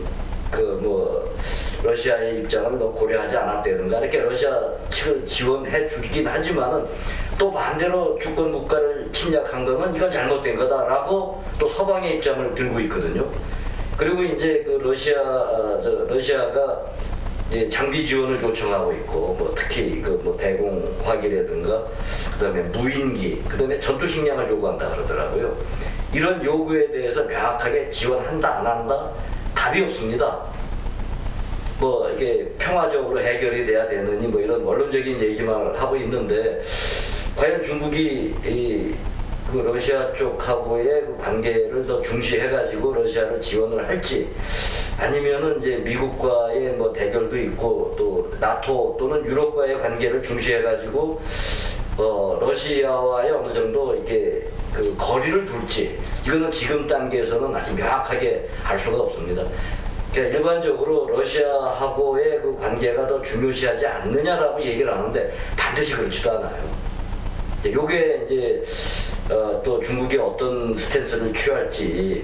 러시아의 입장을 고려하지 않았다든가 이렇게 러시아 측을 지원해 주긴 하지만은 또 반대로 주권 국가를 침략한 거는 이건 잘못된 거다라고 또 서방의 입장을 들고 있거든요. 그리고 이제 러시아가 이제 장비 지원을 요청하고 있고 특히 대공 화기라든가 그다음에 무인기 그다음에 전투 식량을 요구한다 그러더라고요. 이런 요구에 대해서 명확하게 지원한다 안 한다 답이 없습니다. 이게 평화적으로 해결이 돼야 되느니 이런 원론적인 얘기만 하고 있는데 과연 중국이 러시아 쪽하고의 관계를 더 중시해가지고 러시아를 지원을 할지 아니면은 이제 미국과의 대결도 있고 또 나토 또는 유럽과의 관계를 중시해가지고 러시아와의 어느 정도 이렇게 거리를 둘지 이거는 지금 단계에서는 아직 명확하게 알 수가 없습니다. 그러니까 일반적으로 러시아하고의 그 관계가 더 중요시하지 않느냐라고 얘기를 하는데 반드시 그렇지도 않아요. 요게 이제 또 중국이 어떤 스탠스를 취할지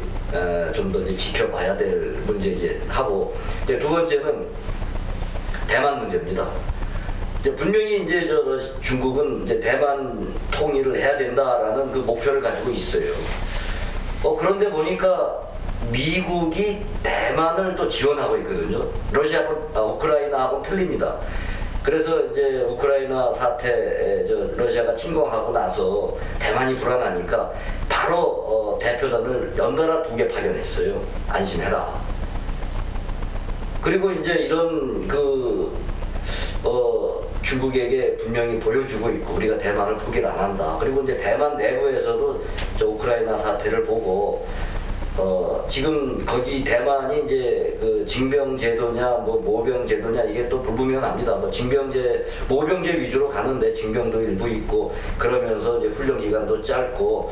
좀 더 지켜봐야 될 문제하고, 이제 두 번째는 대만 문제입니다. 이제 분명히 이제 중국은 이제 대만 통일을 해야 된다라는 그 목표를 가지고 있어요. 그런데 보니까 미국이 대만을 또 지원하고 있거든요. 우크라이나하고는 틀립니다. 그래서 이제 우크라이나 사태, 러시아가 침공하고 나서 대만이 불안하니까 바로 대표단을 연달아 2개 파견했어요. 안심해라. 그리고 이제 이런 중국에게 분명히 보여주고 있고, 우리가 대만을 포기를 안 한다. 그리고 이제 대만 내부에서도 우크라이나 사태를 보고 지금 거기 대만이 이제 그 징병 제도냐 모병 제도냐 이게 또 불분명합니다. 모병제 위주로 가는데 징병도 일부 있고, 그러면서 이제 훈련 기간도 짧고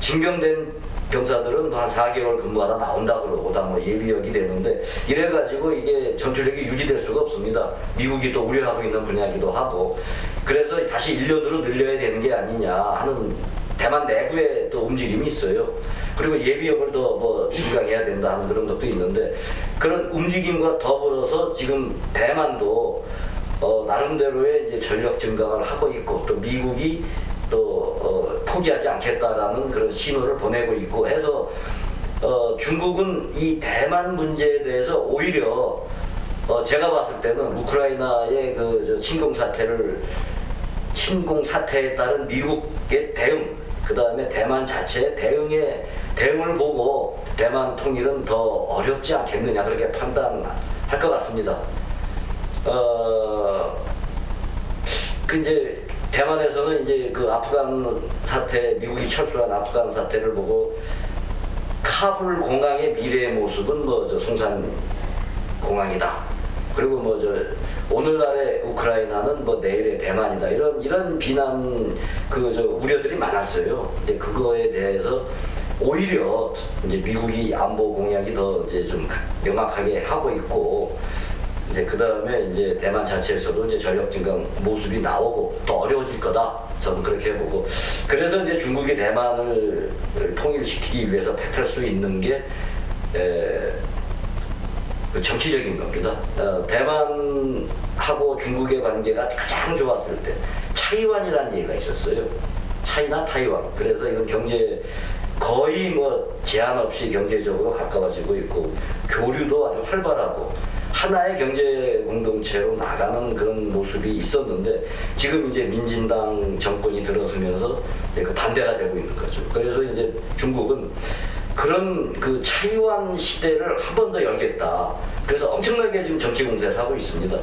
징병된 병사들은 한 4개월 근무하다 나온다 그러고 다 예비역이 되는데, 이래가지고 이게 전투력이 유지될 수가 없습니다. 미국이 또 우려하고 있는 분야기도 하고, 그래서 다시 1년으로 늘려야 되는 게 아니냐 하는 대만 내부에 또 움직임이 있어요. 그리고 예비역을 더 증강해야 된다 하는 그런 것도 있는데, 그런 움직임과 더불어서 지금 대만도 나름대로의 이제 전력 증강을 하고 있고, 또 미국이 또 포기하지 않겠다라는 그런 신호를 보내고 있고 해서 중국은 이 대만 문제에 대해서 오히려 제가 봤을 때는 우크라이나의 침공 사태에 따른 미국의 대응, 그 다음에 대만 자체의 대응을 보고 대만 통일은 더 어렵지 않겠느냐, 그렇게 판단할 것 같습니다. 이제 대만에서는 이제 그 아프간 사태, 미국이 철수한 아프간 사태를 보고 카불 공항의 미래의 모습은 송산 공항이다. 그리고 오늘날의 우크라이나는 내일의 대만이다. 이런 비난 우려들이 많았어요. 근데 그거에 대해서 오히려 이제 미국이 안보 공약이 더 이제 좀 명확하게 하고 있고, 이제 그 다음에 이제 대만 자체에서도 이제 전력 증강 모습이 나오고 더 어려워질 거다. 저는 그렇게 보고, 그래서 이제 중국이 대만을 통일시키기 위해서 택할 수 있는 게 정치적인 겁니다. 대만하고 중국의 관계가 가장 좋았을 때 차이완이라는 얘기가 있었어요. 차이나 타이완. 그래서 이건 거의 제한 없이 경제적으로 가까워지고 있고, 교류도 아주 활발하고 하나의 경제 공동체로 나가는 그런 모습이 있었는데, 지금 이제 민진당 정권이 들어서면서 그 반대가 되고 있는 거죠. 그래서 이제 중국은 그런 차이완 시대를 한 번 더 열겠다. 그래서 엄청나게 지금 정치 공세를 하고 있습니다.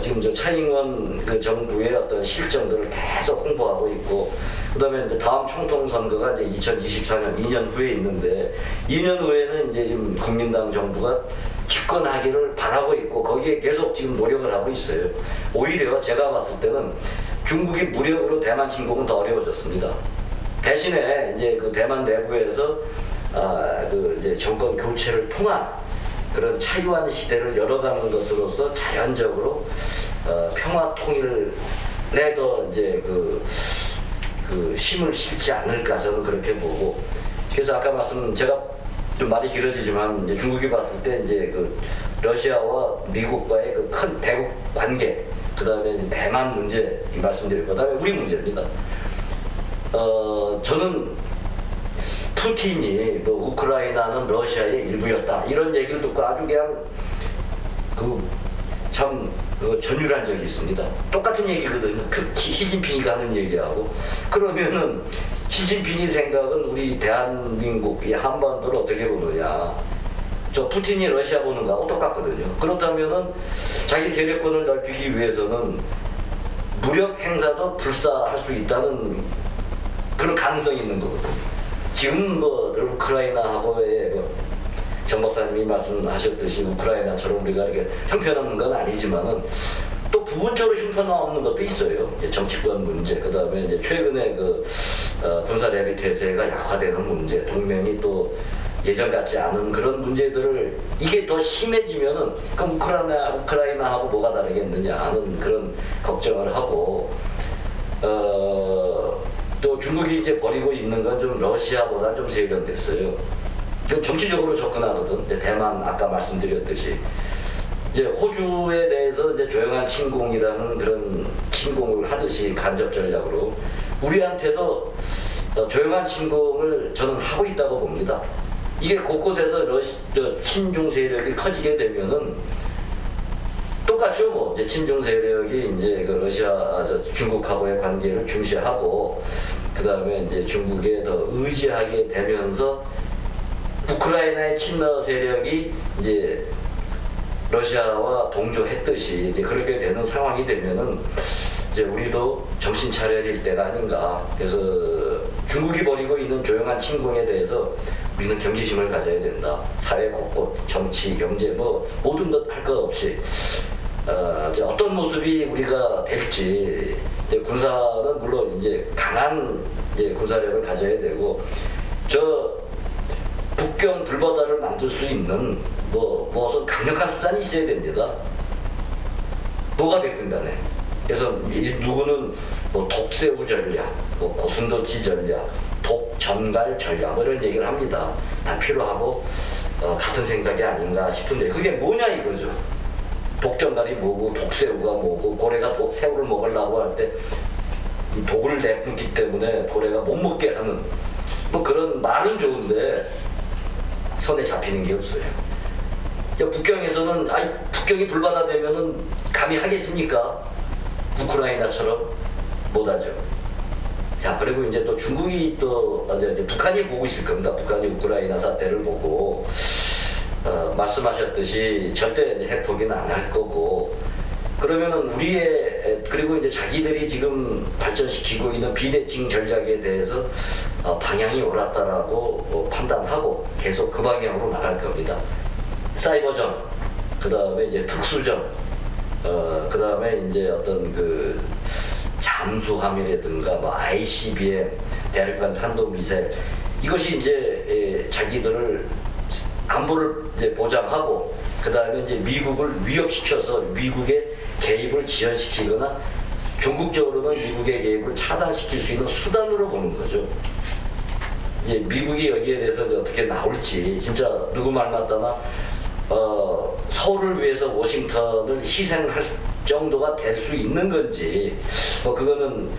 지금 차이잉원 정부의 어떤 실정들을 계속 홍보하고 있고, 그다음에 이제 다음 총통 선거가 이제 2024년 2년 후에 있는데, 2년 후에는 이제 지금 국민당 정부가 집권하기를 바라고 있고, 거기에 계속 지금 노력을 하고 있어요. 오히려 제가 봤을 때는 중국이 무력으로 대만 침공은 더 어려워졌습니다. 대신에 이제 대만 내부에서 이제 정권 교체를 통한 그런 차이완 시대를 열어가는 것으로서 자연적으로 평화 통일에 더 이제 힘을 실지 않을까, 저는 그렇게 보고. 그래서 아까 제가 좀 말이 길어지지만, 이제 중국이 봤을 때 이제 러시아와 미국과의 큰 대국 관계, 그 다음에 대만 문제 말씀드리고, 그 다음에 우리 문제입니다. 저는 푸틴이 우크라이나는 러시아의 일부였다, 이런 얘기를 듣고 아주 그냥 전율한 적이 있습니다. 똑같은 얘기거든요. 시진핑이가 하는 얘기하고. 그러면은 시진핑이 생각은 우리 대한민국, 이 한반도를 어떻게 보느냐, 푸틴이 러시아 보는 거하고 똑같거든요. 그렇다면은 자기 세력권을 넓히기 위해서는 무력 행사도 불사할 수 있다는 그런 가능성이 있는 거거든요. 지금 우크라이나하고의 정 박사님이 말씀하셨듯이 우크라이나처럼 우리가 이렇게 형편없는 건 아니지만은 또 부분적으로 형편없는 것도 있어요. 정치권 문제, 그 다음에 이제 최근에 군사 대비 태세가 약화되는 문제, 동맹이 또 예전 같지 않은 그런 문제들을 이게 더 심해지면은 그럼 우크라이나하고 뭐가 다르겠느냐 하는 그런 걱정을 하고 또 중국이 이제 벌이고 있는 건 좀 러시아보다 좀 세련됐어요. 좀 정치적으로 접근하거든. 이제 대만 아까 말씀드렸듯이 이제 호주에 대해서 이제 조용한 침공이라는 그런 침공을 하듯이 간접 전략으로 우리한테도 조용한 침공을 저는 하고 있다고 봅니다. 이게 곳곳에서 친중 세력이 커지게 되면은 똑같죠. 뭐 이제 친중 세력이 이제 그 중국하고의 관계를 중시하고 그 다음에 이제 중국에 더 의지하게 되면서 우크라이나의 친러 세력이 이제 러시아와 동조했듯이 이제 그렇게 되는 상황이 되면은 이제 우리도 정신 차려야 될 때가 아닌가. 그래서 중국이 벌이고 있는 조용한 침공에 대해서 우리는 경계심을 가져야 된다. 사회 곳곳, 정치, 경제 뭐 모든 것 할 것 없이 이제 어떤 모습이 우리가 될지 이제 군사는 물론 이제 강한 이제 군사력을 가져야 되고 저 북경 불바다를 만들 수 있는 무슨 강력한 수단이 있어야 됩니다. 뭐가 됐든 간에. 그래서 누구는 뭐 독새우 전략, 뭐 고슴도치 전략, 독전갈 전략 뭐 이런 얘기를 합니다. 다 필요하고 같은 생각이 아닌가 싶은데 그게 뭐냐 이거죠. 독전갈이 뭐고 독새우가 뭐고 고래가 새우를 먹으려고 할 때 독을 내뿜기 때문에 고래가 못 먹게 하는 뭐 그런 말은 좋은데 손에 잡히는 게 없어요. 북경에서는 북경이 불바다 되면은 감히 하겠습니까? 우크라이나처럼 못하죠. 자 그리고 이제 또 중국이 또 이제 북한이 보고 있을 겁니다. 북한이 우크라이나 사태를 보고 말씀하셨듯이 절대 이제 핵포기는 안 할 거고 그러면은 우리의 그리고 이제 자기들이 지금 발전시키고 있는 비대칭 전략에 대해서 방향이 옳았다라고 판단하고 계속 그 방향으로 나갈 겁니다. 사이버전, 그 다음에 이제 특수전, 그 다음에 이제 어떤 그 잠수함이라든가 뭐 ICBM, 대륙간 탄도미사일 이것이 이제 자기들을 안보를 이제 보장하고 그 다음에 이제 미국을 위협시켜서 미국의 개입을 지연시키거나 전국적으로는 미국의 개입을 차단시킬 수 있는 수단으로 보는 거죠. 이제 미국이 여기에 대해서 이제 어떻게 나올지 진짜 누구 말 맞다나 서울을 위해서 워싱턴을 희생할 정도가 될 수 있는 건지 그거는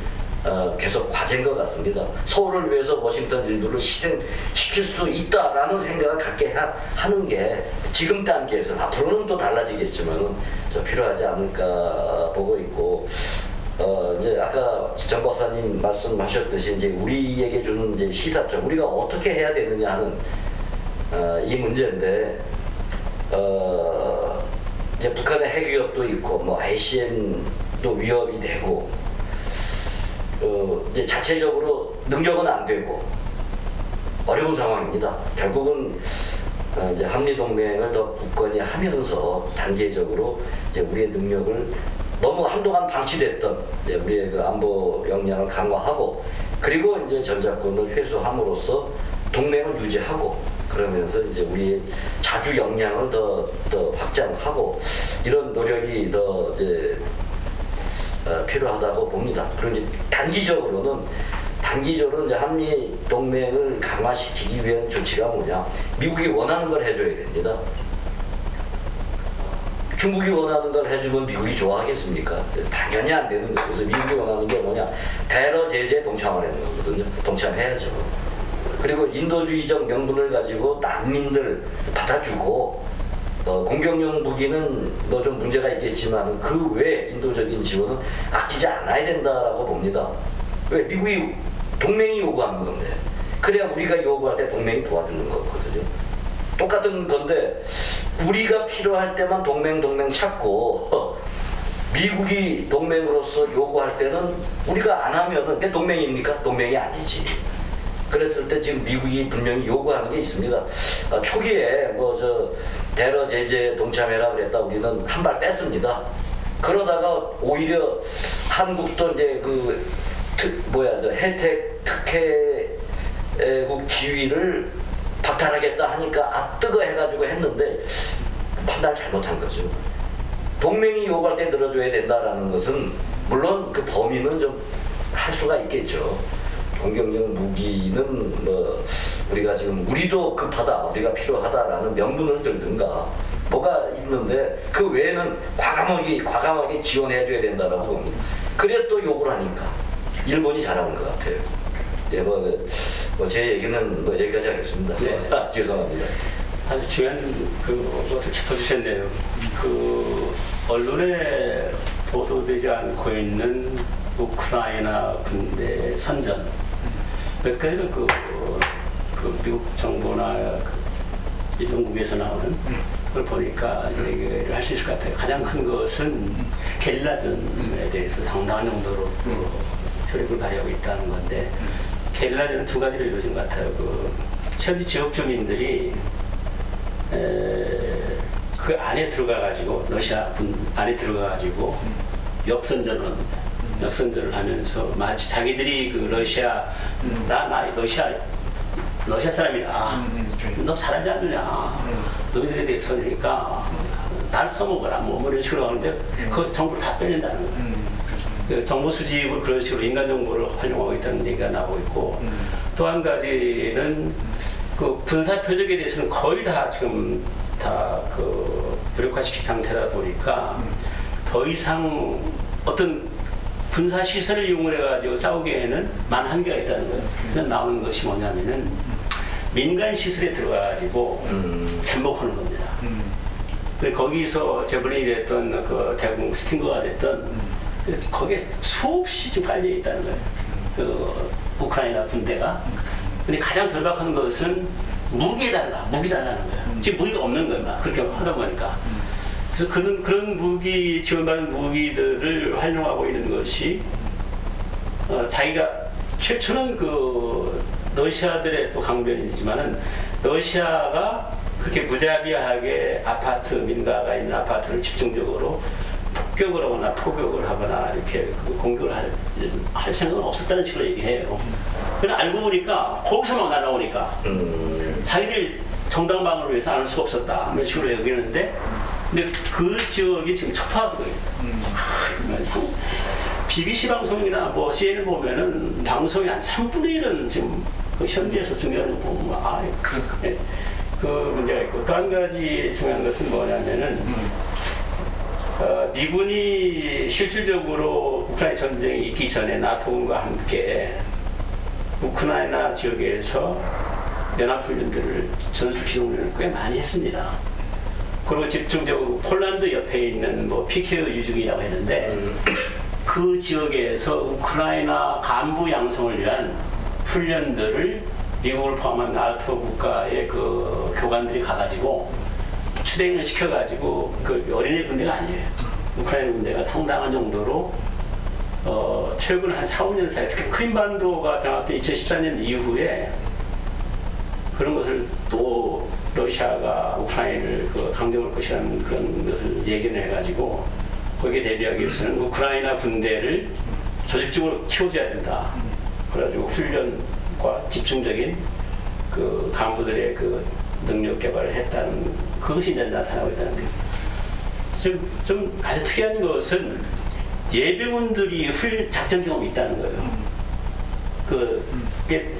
계속 과제인 것 같습니다. 서울을 위해서 워싱턴 일부를 희생시킬 수 있다라는 생각을 갖게 하는 게 지금 단계에서 앞으로는 또 달라지겠지만 필요하지 않을까 보고 있고 이제 아까 정 박사님 말씀하셨듯이 이제 우리에게 주는 이제 시사점 우리가 어떻게 해야 되느냐 하는 이 문제인데 이제 북한의 핵 위협도 있고 뭐 ICBM도 위협이 되고 이제 자체적으로 능력은 안 되고 어려운 상황입니다. 결국은 이제 한미 동맹을 더 굳건히 하면서 단계적으로 이제 우리의 능력을 너무 한동안 방치됐던 이제 우리의 그 안보 역량을 강화하고 그리고 이제 전작권을 회수함으로써 동맹을 유지하고 그러면서 이제 우리의 자주 역량을 더 확장하고 이런 노력이 더 이제 필요하다고 봅니다. 그리고 이제 단기적으로는 이제 한미 동맹을 강화시키기 위한 조치가 뭐냐? 미국이 원하는 걸 해줘야 됩니다. 중국이 원하는 걸 해주면 미국이 좋아하겠습니까? 당연히 안 되는 거죠. 그래서 미국이 원하는 게 뭐냐? 테러 제재에 동참하려는 거거든요. 동참해야죠. 그리고 인도주의적 명분을 가지고 난민들 받아주고 공격용 무기는 뭐 좀 문제가 있겠지만 그 외 인도적인 지원은 아끼지 않아야 된다라고 봅니다. 왜? 미국이 동맹이 요구하는 건데 그래야 우리가 요구할 때 동맹이 도와주는 거거든요. 똑같은 건데 우리가 필요할 때만 동맹 찾고 미국이 동맹으로서 요구할 때는 우리가 안 하면은 그게 동맹입니까? 동맹이 아니지. 그랬을 때 지금 미국이 분명히 요구하는 게 있습니다. 초기에 테러 제재에 동참해라 그랬다 우리는 한 발 뺐습니다. 그러다가 오히려 한국도 이제 혜택 특혜국 지위를 박탈하겠다 하니까 아 뜨거 해가지고 했는데 판단을 잘못한 거죠. 동맹이 요구할 때 들어줘야 된다라는 것은 물론 그 범위는 좀 할 수가 있겠죠. 공격용 무기는 뭐 우리가 지금 우리도 급하다, 우리가 필요하다라는 명분을 들든가 뭐가 있는데 그 외에는 과감하게 지원해줘야 된다라고 봅니다. 그래 또 요구를 하니까 일본이 잘하는 것 같아요. 예, 제 얘기는 뭐 여기까지 하겠습니다. 네. 죄송합니다. 아주 중요한 것을 짚어주셨네요. 그 언론에 보도되지 않고 있는 우크라이나 군대 선전 몇 가지를 그 미국 정부나 그 영국에서 나오는 걸 보니까 얘기를 할 수 있을 것 같아요. 가장 큰 것은 게릴라전에 대해서 상당한 정도로 효력을 발휘하고 있다는 건데 게릴라전은 두 가지로 이루어진 것 같아요. 그 현지 지역 주민들이 그 안에 들어가가지고 러시아 군 안에 들어가가지고 역선전을 하면서 마치 자기들이 그 나 러시아 사람이다. 너 잘하지 않느냐. 너희들에 대해서 그러니까 날 써먹어라. 뭐 이런 식으로 하는데 거기서 정보를 다 빼낸다는 거예요. 그 정보 수집을 그런 식으로 인간 정보를 활용하고 있다는 얘기가 나오고 있고 또 한 가지는 그 군사 표적에 대해서는 거의 다 지금 그 무력화시킨 상태다 보니까 더 이상 어떤 군사 시설을 이용을 해가지고 싸우기에는 많은 한계가 있다는 거예요. 그래서 나오는 것이 뭐냐면은 민간 시설에 들어가가지고 잠복하는 겁니다. 그래서 거기서 제블린이 됐던 그 대공 스팅거가 됐던 거기에 수없이 지금 깔려 있다는 거예요. 그 우크라이나 군대가. 근데 가장 절박한 것은 무기에 달라는 거예요. 지금 무기가 없는 거예요. 그렇게 하다 보니까. 그래서 그런 무기, 지원받은 무기들을 활용하고 있는 것이 자기가 최초는 그 러시아들의 또 강변이지만은 러시아가 그렇게 무자비하게 민가가 있는 아파트를 집중적으로 폭격을 하거나 포격을 하거나 이렇게 공격을 할 생각은 없었다는 식으로 얘기해요. 그냥 알고 보니까 거기서만 날아오니까 자기들 정당방어를 위해서 안 할 수가 없었다. 이런 식으로 얘기하는데 근데 그 지역이 지금 초토화되고 있다. BBC 방송이나 뭐 CNN 보면은 방송이 한 3분의 1은 지금 그 현지에서 중요한 거 보면 그 문제가 있고 또 한 가지 중요한 것은 뭐냐면은 미군이 실질적으로 우크라이나 전쟁이 있기 전에 나토군과 함께 우크라이나 지역에서 연합훈련들을 전술 기동훈련을 꽤 많이 했습니다. 그리고 집중적으로 폴란드 옆에 있는 뭐 피케어 유족이라고 했는데 그 지역에서 우크라이나 간부 양성을 위한 훈련들을 미국을 포함한 나토 국가의 그 교관들이 가가지고 추대인을 시켜가지고 그 어린이 군대가 아니에요. 우크라이나 군대가 상당한 정도로 최근 한 4, 5년 사이 특히 크림반도가 병합된 2014년 이후에 그런 것을 또 러시아가 우크라이나를 강점할 것이라는 그런 것을 예견해가지고 거기에 대비하기 위해서는 우크라이나 군대를 조직적으로 키워줘야 된다. 그래가지고 훈련과 집중적인 그 간부들의 그 능력 개발을 했다는 그것이 이제 나타나고 있다는 거예요. 좀 아주 특이한 것은 예비군들이 훈련 작전 경험이 있다는 거예요. 그게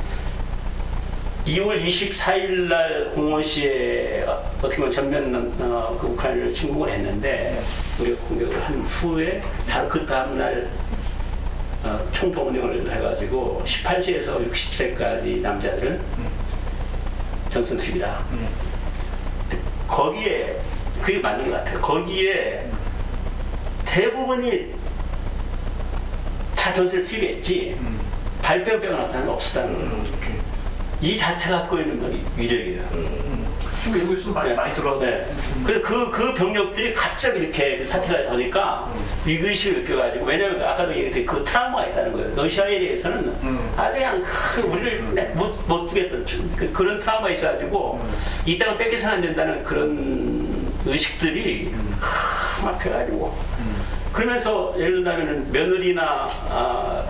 2월 24일 날 05시에 어떻게 보면 전면 그 우크라이나를 침공을 했는데 무력 공격을 한 후에 바로 그 다음 날 총동원령을 해가지고 18세에서 60세까지 남자들은 전선 투입이다. 거기에 그게 맞는 것 같아요. 거기에 대부분이 다 전선을 투입했지 발병 나타나는 건 없었다는 거예요. 이 자체가 갖고 있는 건 위력이에요. 외국에서 많이 들어왔네. 네. 그래서 그 병력들이 갑자기 이렇게 사태가 나니까 위기의식을 느껴가지고 왜냐면 아까도 얘기했듯이 그 트라우마가 있다는 거예요. 러시아에 대해서는 아주 그냥 우리를 못 주겠던 그런 트라우마가 있어가지고 이 땅을 뺏겨서는 안 된다는 그런 의식들이 막 해가지고 그러면서 예를 들면 며느리나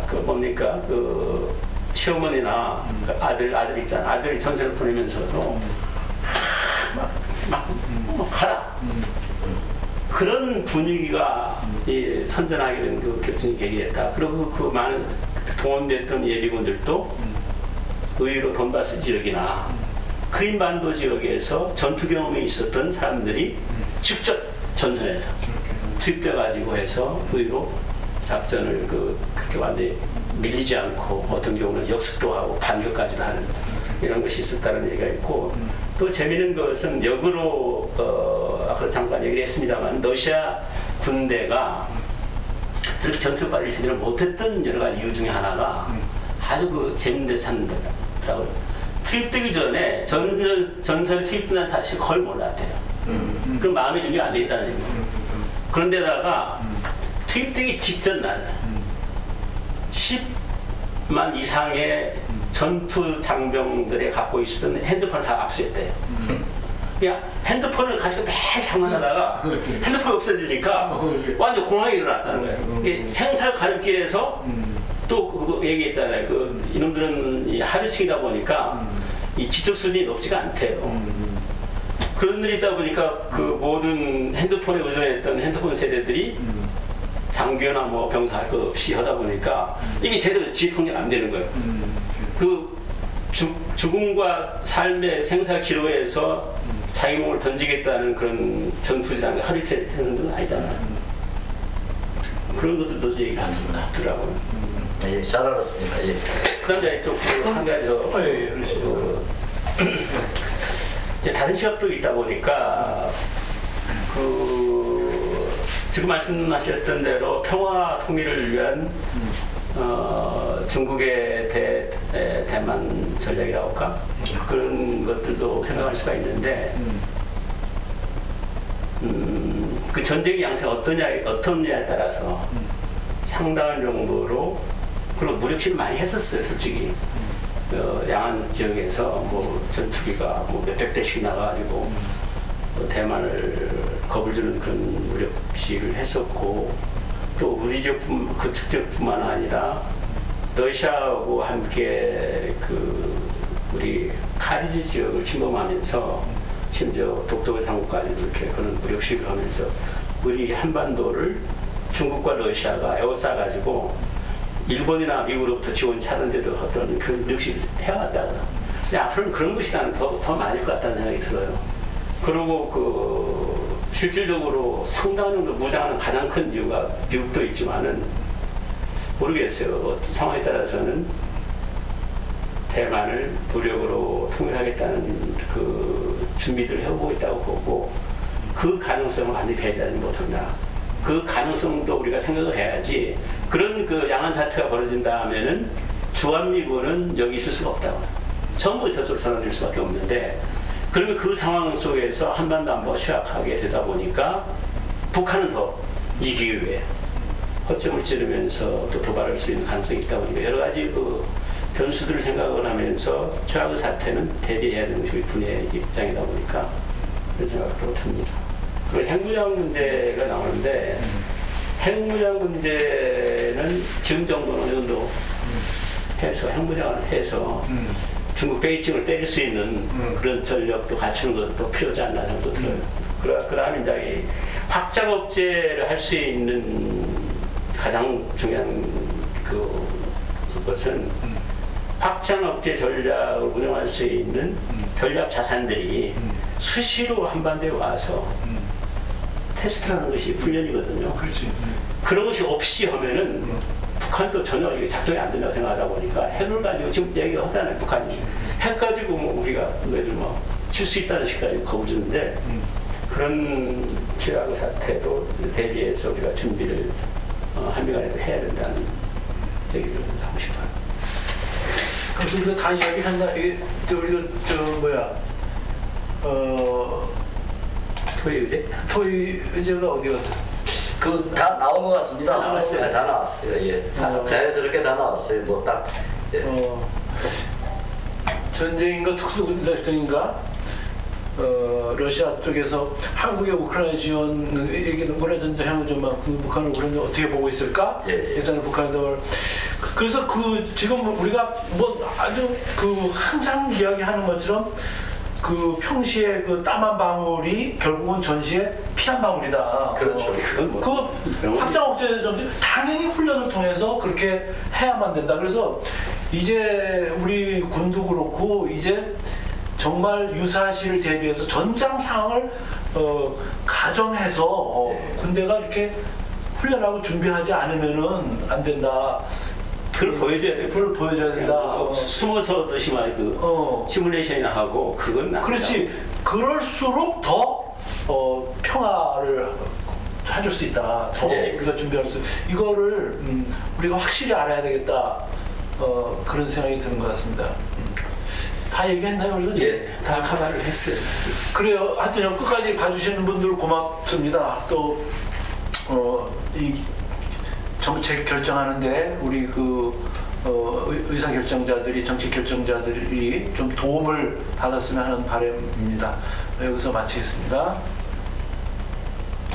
그 뭡니까 그 시어머니나 그 아들 있잖아. 아들 전세를 보내면서도 막 가라. 그런 분위기가 이 선전하게 된 그 결정이 계기했다. 그리고 그 많은 동원됐던 예비군들도 의외로 돈바스 지역이나 크림반도 지역에서 전투 경험이 있었던 사람들이 직접 전선에서 투입돼가지고 해서 의외로 작전을 그렇게 완전히 밀리지 않고 어떤 경우는 역습도 하고 반격까지도 하는 이런 것이 있었다는 얘기가 있고 또 재미있는 것은 역으로 아까 잠깐 얘기를 했습니다만 러시아 군대가 저렇게 전투발을 제대로 못했던 여러 가지 이유 중에 하나가 아주 그 재밌는 데서 찾는다고 투입되기 전에 전선에 투입된다는 사실 거의 몰랐대요. 그럼 마음의 준비가 안 돼 있다는 얘기예요. 그런데다가 투입되기 직전 날 10만 이상의 전투 장병들이 갖고 있었던 핸드폰을 다 압수했대요. 그냥 핸드폰을 가지고 매일 장난하다가 핸드폰이 없어지니까 완전 공황이 일어났다는 거예요. 이게 생살 가름길에서 또 그거 얘기했잖아요. 그 이놈들은 이 하루치기다 보니까 이 지적 수준이 높지가 않대요. 그런 일이 있다 보니까 그 모든 핸드폰에 의존했던 핸드폰 세대들이 장교나 뭐 병사 할 것 없이 하다 보니까 이게 제대로 지휘통제가 안 되는 거예요. 그 죽음과 삶의 생사 기로에서 자기 몸을 던지겠다는 그런 전투지라는 게 하루 이틀 되는 건 아니잖아요. 그런 것들도 얘기하더라고요. 예, 잘 알았습니다. 예. 그 다음에 또한 가지 더 이제 다른 시각도 있다 보니까 그 지금 말씀하셨던 대로 평화 통일을 위한 중국의 대만 전략이라고 할까? 그런 것들도 생각할 수가 있는데 그 전쟁의 양상이 어떠냐에 따라서 상당한 정도로 그런 무력시를 많이 했었어요, 솔직히. 양안 지역에서 뭐 전투기가 뭐 몇백 대씩 나가가지고 대만을 겁을 주는 그런 무력 시위를 했었고 또 우리 지역 그 특정뿐만 아니라 러시아하고 함께 그 우리 카리지 지역을 침범하면서 심지어 독도의 상국까지도 이렇게 그런 무력 시위를 하면서 우리 한반도를 중국과 러시아가 에워싸가지고 일본이나 미국으로부터 지원 찾는데도 어떤 그 무력 시위를 해왔다고. 근데 앞으로는 그런 것이 나는 더 많을 것 같다는 생각이 들어요. 그리고 그 실질적으로 상당한 정도 무장하는 가장 큰 이유가 미국도 있지만은 모르겠어요. 어떤 상황에 따라서는 대만을 무력으로 통일하겠다는 그 준비들을 해오고 있다고 보고 그 가능성을 완전히 배제하지 못한다. 그 가능성도 우리가 생각을 해야지. 그런 그 양안 사태가 벌어진다 하면은 주한미군은 여기 있을 수가 없다고. 전부 저쪽으로 전환될 수밖에 없는데 그러면 그 상황 속에서 한반도 안보가 취약하게 되다 보니까 북한은 더 이 기회에 허점을 찌르면서 또 도발할 수 있는 가능성이 있다 보니까 여러 가지 그 변수들을 생각을 하면서 최악의 사태는 대비해야 되는 것이 분야의 입장이다 보니까 그런 생각을 합니다. 그 핵무장 문제가 나오는데 핵무장 문제는 지금 정도는 어느 정도 해서 핵무장을 해서 중국 베이징을 때릴 수 있는 그런 전력도 갖추는 것도 필요하지 않나 정도 들어요. 그 다음에 이제 확장 억제를 할 수 있는 가장 중요한 그것은 확장 억제 전략을 운영할 수 있는 전략 자산들이 수시로 한반도에 와서 테스트하는 것이 훈련이거든요. 그렇지. 그런 것이 없이 하면은 북한도 전혀 이게 작동이 안 된다고 생각하다 보니까 핵을 가지고 지금 얘기가 하잖아요. 북한이 핵 가지고 뭐 우리가 너희들 뭐 칠 수 있다는 식까지 겁을 주는데 그런 최악의 사태도 대비해서 우리가 준비를 한미간에도 해야 된다는 얘기를 하고 싶어요. 그래서 우리가 다 이야기한다. 이게 또 우리가 토의 의제? 토의 의제가 어디 갔어? 그 다 나온 것 같습니다. 다 나왔어요. 네, 다 나왔어요. 예. 자연스럽게 다 나왔어요. 뭐 딱. 예. 전쟁인가 특수군사작전인가 러시아 쪽에서 한국의 우크라이나 지원 얘기는 우크라이나 전쟁 좀만 그 북한을 우크라이나 어떻게 보고 있을까? 예. 예전에 북한을 그래서 그 지금 우리가 뭐 아주 그 항상 이야기하는 것처럼 그 평시에 그 땀 한 방울이 결국은 전시에 피 한 방울이다. 그렇죠. 그건 뭐 그 확장 억제 점 당연히 훈련을 통해서 그렇게 해야만 된다. 그래서 이제 우리 군도 그렇고 이제 정말 유사시를 대비해서 전장 상황을 가정해서 네. 군대가 이렇게 훈련하고 준비하지 않으면은 안 된다. 그걸 보여줘야 돼. 그걸 보여줘야 된다. 숨어서 듯이 말 그 시뮬레이션이나 하고 그건 안 그렇지. 그럴수록 더 평화를 찾을 수 있다. 더 네. 우리가 준비할 수. 이거를 우리가 확실히 알아야 되겠다. 그런 생각이 드는 것 같습니다. 다 얘기했나요, 우리가 지금? 예, 다 커버를 했어요. 그래요. 하여튼 끝까지 봐주시는 분들 고맙습니다. 또 이 정책 결정하는데 우리 그 의사 결정자들이 정책 결정자들이 좀 도움을 받았으면 하는 바람입니다. 여기서 마치겠습니다.